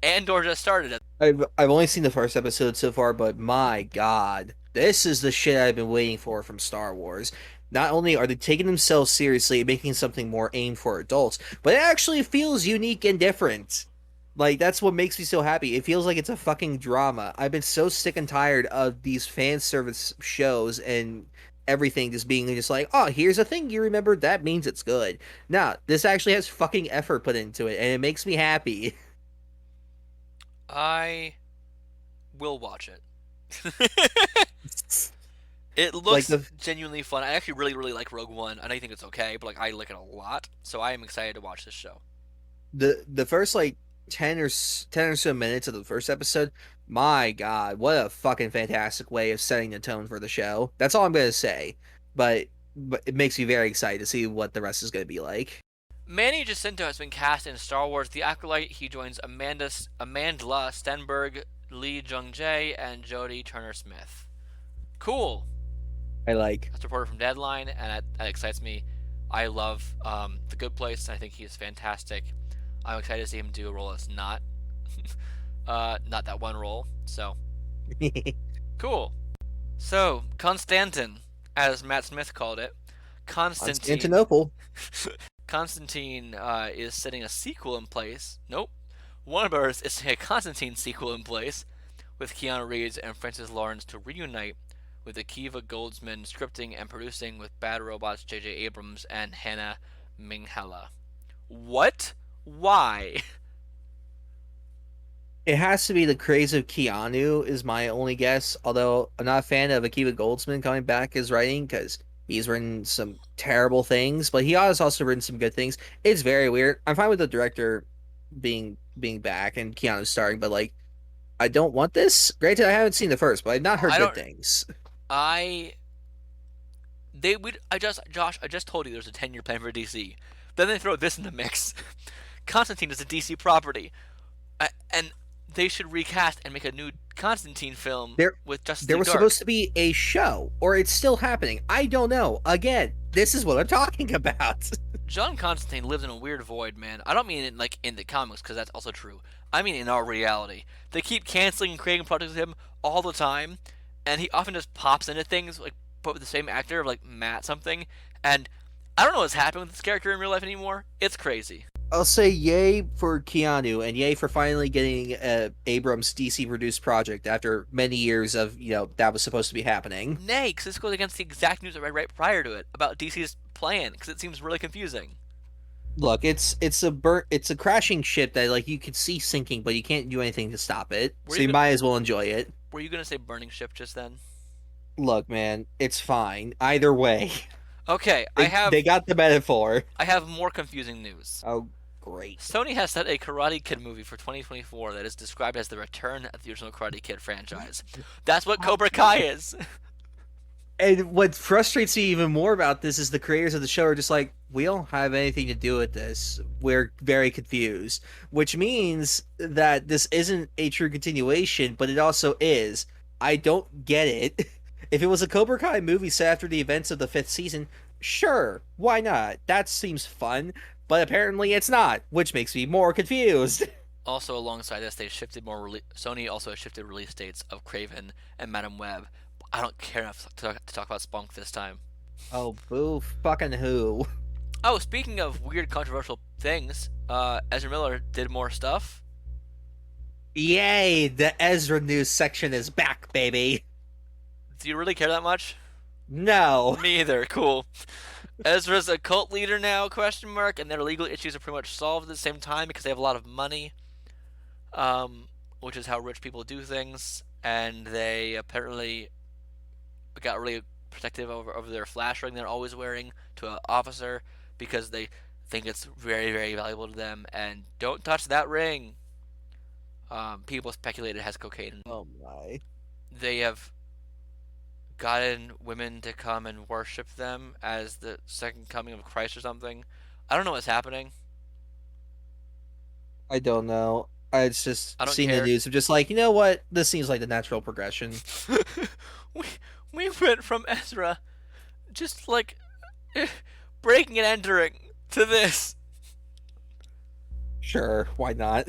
Andor just started it. I've only seen the first episode so far, but my God, this is the shit I've been waiting for from Star Wars. Not only are they taking themselves seriously and making something more aimed for adults, but it actually feels unique and different. Like, that's what makes me so happy. It feels like it's a fucking drama. I've been so sick and tired of these fan service shows and everything just being just like, oh, here's a thing you remembered, that means it's good. Nah, this actually has fucking effort put into it, and it makes me happy. I will watch it. It Like looks genuinely fun. I actually really, really like Rogue One. I know you think it's okay, but like I like it a lot. So I am excited to watch this show. the first like 10 or so minutes of the first episode, my God, what a fucking fantastic way of setting the tone for the show. That's all I'm gonna say. But it makes me very excited to see what the rest is gonna be like. Manny Jacinto has been cast in Star Wars The Acolyte. He joins Amandla Stenberg, Lee Jung-jae, and Jodie Turner-Smith. Cool. I like. That's a reporter from Deadline, and that excites me. I love The Good Place. I think he is fantastic. I'm excited to see him do a role that's not that one role. So cool. So Constantine, as Matt Smith called it, Constantinople. Constantine is setting a sequel in place. Nope. Warner Bros. Is setting a Constantine sequel in place with Keanu Reeves and Francis Lawrence to reunite with Akiva Goldsman scripting and producing with Bad Robots J.J. Abrams and Hannah Minghella. What? Why? It has to be the craze of Keanu is my only guess. Although I'm not a fan of Akiva Goldsman coming back as writing because he's written some terrible things, but he has also written some good things. It's very weird. I'm fine with the director being back and Keanu starring, but like, I don't want this. Granted, I haven't seen the first, but I've not heard good things. Josh, I just told you there's a 10-year plan for DC. Then they throw this in the mix. Constantine is a DC property, and they should recast and make a new Constantine film with Justice League There was Dark. supposed to be a show, or it's still happening. I don't know. Again, this is what I'm talking about. John Constantine lives in a weird void, man. I don't mean it like in the comics, because that's also true. I mean in our reality. They keep canceling and creating projects with him all the time, and he often just pops into things, like, but with the same actor, like Matt something, and I don't know what's happening with this character in real life anymore. It's crazy. I'll say yay for Keanu, and yay for finally getting Abrams' DC-produced project after many years of, that was supposed to be happening. Nay, because this goes against the exact news I read right prior to it about DC's plan, because it seems really confusing. Look, it's a crashing ship that like you could see sinking, but you can't do anything to stop it. So you might as well enjoy it. Were you gonna say burning ship just then? Look, man, it's fine either way. Okay, they got the metaphor. I have more confusing news. Oh, great. Sony has set a Karate Kid movie for 2024 that is described as the return of the original Karate Kid franchise. That's what Cobra Kai is. And what frustrates me even more about this is the creators of the show are just like, we don't have anything to do with this. We're very confused, which means that this isn't a true continuation, but it also is. I don't get it. If it was a Cobra Kai movie set after the events of the fifth season, sure, why not? That seems fun, but apparently it's not, which makes me more confused. Also, alongside this, they shifted Sony also shifted release dates of Craven and Madam Web. I don't care enough to talk about Spunk this time. Oh, boo fucking who. Oh, speaking of weird, controversial things, Ezra Miller did more stuff. Yay, the Ezra news section is back, baby. Do you really care that much? No. Me either. Cool. Ezra's a cult leader now? Question mark. And their legal issues are pretty much solved at the same time because they have a lot of money, which is how rich people do things. And they apparently got really protective over their flash ring they're always wearing to an officer because they think it's very, very valuable to them. And don't touch that ring. People speculate it has cocaine. Oh my. They have gotten women to come and worship them as the second coming of Christ or something. I don't know what's happening. I don't know. It's just I don't seeing care. the news. I'm just like, you know what? This seems like the natural progression. we we went from Ezra just like breaking and entering to this. Sure, why not?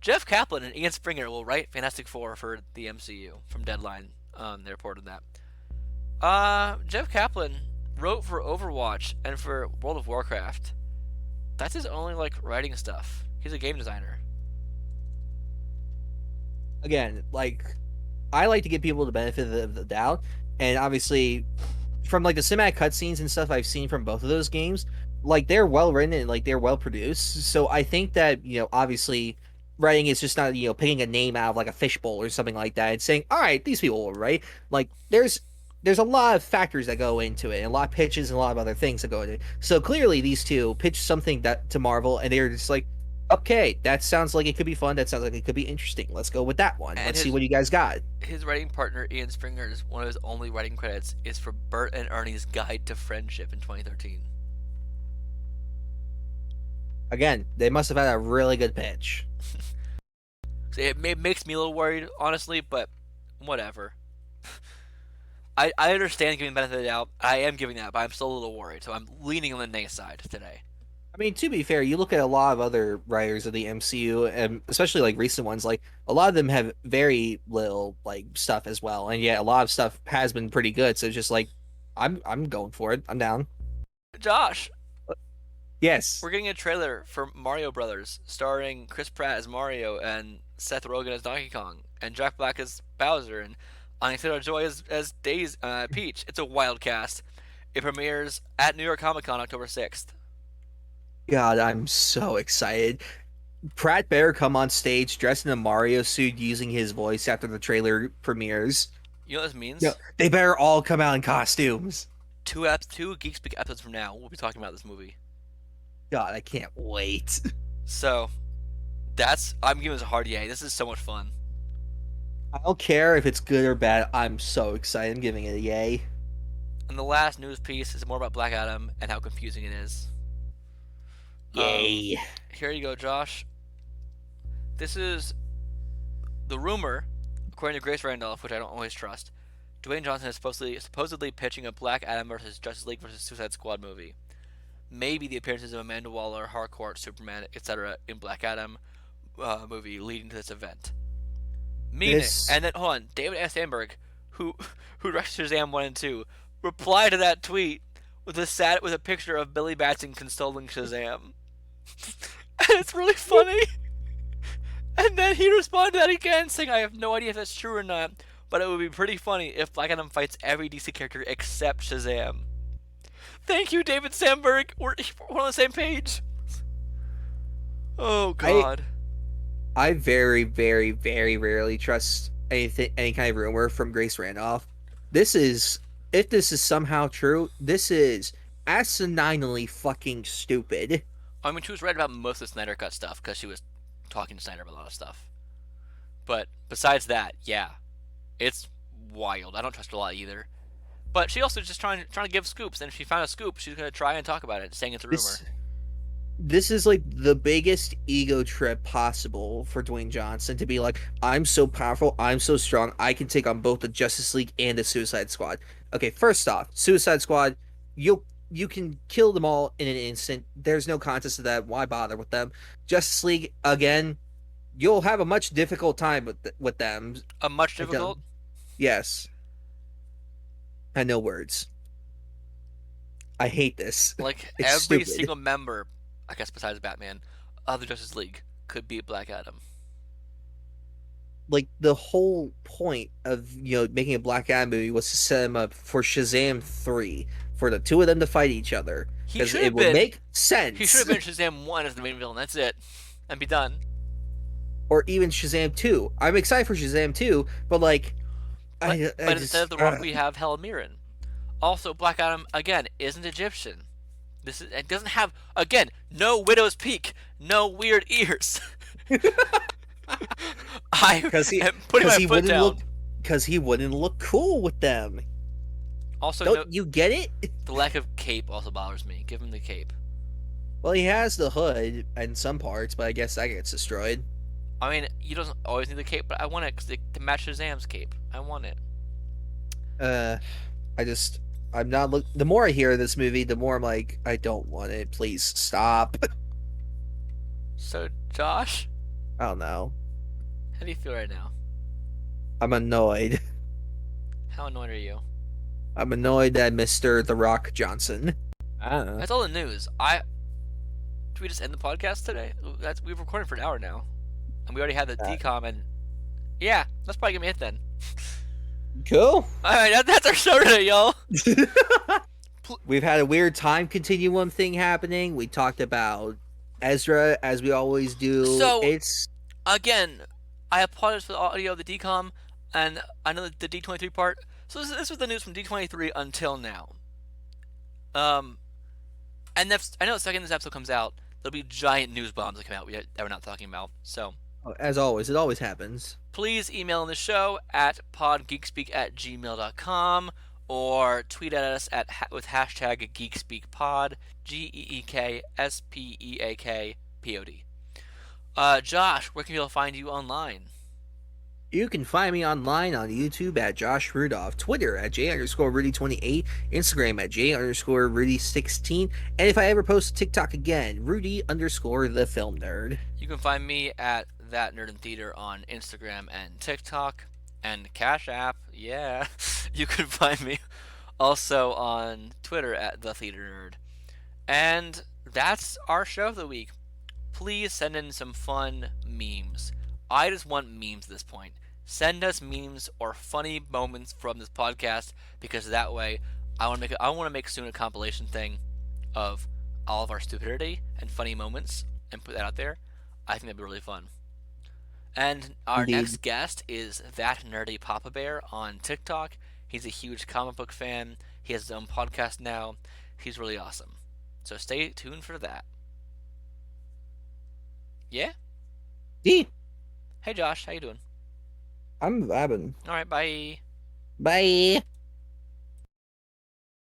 Jeff Kaplan and Ian Springer will write Fantastic Four for the MCU from Deadline. They reported that. Jeff Kaplan wrote for Overwatch and for World of Warcraft. That's his only writing stuff. He's a game designer. Again, I like to give people the benefit of the doubt, and obviously, from the cinematic cutscenes and stuff I've seen from both of those games, they're well written and they're well produced. So I think that obviously, writing is just not picking a name out of a fishbowl or something like that and saying, all right, these people will write. There's a lot of factors that go into it, and a lot of pitches and a lot of other things that go into it. So clearly, these two pitched something to Marvel, and they're just like, okay, that sounds like it could be fun. That sounds like it could be interesting. Let's go with that one. Let's see what you guys got. His writing partner, Ian Springer's, one of his only writing credits is for Bert and Ernie's Guide to Friendship in 2013. Again, they must have had a really good pitch. So it makes me a little worried, honestly, but whatever. I understand giving the benefit of the doubt. I am giving that, but I'm still a little worried. So I'm leaning on the nay side today. I mean, to be fair, you look at a lot of other writers of the MCU, and especially recent ones, a lot of them have very little stuff as well, and yet a lot of stuff has been pretty good. So it's just I'm going for it. I'm down. Josh, Yes. we're getting a trailer for Mario Brothers, starring Chris Pratt as Mario and Seth Rogen as Donkey Kong, and Jack Black as Bowser, and Anya Taylor-Joy as Peach. It's a wild cast. It premieres at New York Comic Con October 6th. God, I'm so excited. Pratt better come on stage dressed in a Mario suit using his voice after the trailer premieres. You know what this means? No, they better all come out in costumes. Two GeekSpeak episodes from now, we'll be talking about this movie. God, I can't wait. So, I'm giving this a hard yay. This is so much fun. I don't care if it's good or bad. I'm so excited. I'm giving it a yay. And the last news piece is more about Black Adam and how confusing it is. Yay. Here you go, Josh. This is the rumor, according to Grace Randolph, which I don't always trust. Dwayne Johnson is supposedly pitching a Black Adam versus Justice League versus Suicide Squad movie. Maybe the appearances of Amanda Waller, Harcourt, Superman, etc. in Black Adam movie leading to this event. And then hold on, David S. Sandberg, who directed Shazam 1 and 2, replied to that tweet with a picture of Billy Batson consoling Shazam. And it's really funny. And then he responded to that again, saying, I have no idea if that's true or not, but it would be pretty funny if Black Adam fights every DC character except Shazam. Thank you, David Sandberg. We're on the same page. Oh, God. I very, very, very rarely trust any kind of rumor from Grace Randolph. If this is somehow true, this is asininely fucking stupid. I mean, she was right about most of the Snyder Cut stuff because she was talking to Snyder about a lot of stuff. But besides that, yeah, it's wild. I don't trust her a lot either. But she also just trying to give scoops, and if she found a scoop, she's gonna try and talk about it, saying it's a rumor. This is like the biggest ego trip possible for Dwayne Johnson to be like, I'm so powerful, I'm so strong, I can take on both the Justice League and the Suicide Squad. Okay, first off, Suicide Squad, you can kill them all in an instant. There's no contest to that. Why bother with them? Justice League, again, you'll have a much difficult time with them. A much difficult? Yes. I know words. I hate this. Like, it's every stupid. single member, I guess besides Batman, of the Justice League could beat Black Adam. Like, the whole point of, making a Black Adam movie was to set him up for Shazam 3, for the two of them to fight each other. Because it would make sense. He should have been Shazam 1 as the main villain, that's it. And be done. Or even Shazam 2. I'm excited for Shazam 2, but like... But instead of The Rock, we have Helen Mirren. Also, Black Adam, again, isn't Egyptian. It doesn't have, again, no Widow's Peak, no weird ears. I am putting my foot down. Because he wouldn't look cool with them. Also, Don't you get it? The lack of cape also bothers me. Give him the cape. Well, he has the hood in some parts, but I guess that gets destroyed. I mean, he doesn't always need the cape, but I want it to match Shazam's cape. I want it. I'm not the more I hear of this movie, the more I'm like, I don't want it. Please stop. So, Josh? I don't know. How do you feel right now? I'm annoyed. How annoyed are you? I'm annoyed at Mr. The Rock Johnson. I don't know. That's all the news. Do we just end the podcast today? We've recorded for an hour now. And we already had the DCOM, and yeah, that's probably gonna be it then. Cool. Alright, that's our show today, y'all. We've had a weird time continuum thing happening. We talked about Ezra, as we always do. So, again, I apologize for the audio of the DCOM, and I know the D23 part. So this was the news from D23 until now. And I know the second this episode comes out, there'll be giant news bombs that come out that we're not talking about. So, as always, it always happens. Please email in the show at podgeekspeak@gmail.com or tweet at us with hashtag GeekSpeakPod, GeekSpeakPod. Josh, where can people find you online? You can find me online on YouTube at Josh Rudolph, Twitter at J_Rudy28, Instagram at J_Rudy16, and if I ever post TikTok again, Rudy_the Film Nerd. You can find me at That Nerd in Theater on Instagram and TikTok and Cash App. Yeah, you can find me also on Twitter at The Theater Nerd. And that's our show of the week. Please send in some fun memes. I just want memes at this point. Send us memes or funny moments from this podcast, because that way I want to make soon a compilation thing of all of our stupidity and funny moments and put that out there. I think that'd be really fun. And our next guest is That Nerdy Papa Bear on TikTok. He's a huge comic book fan. He has his own podcast now. He's really awesome. So stay tuned for that. Yeah? Yeah. Hey Josh, how you doing? I'm vibing. Alright, bye. Bye.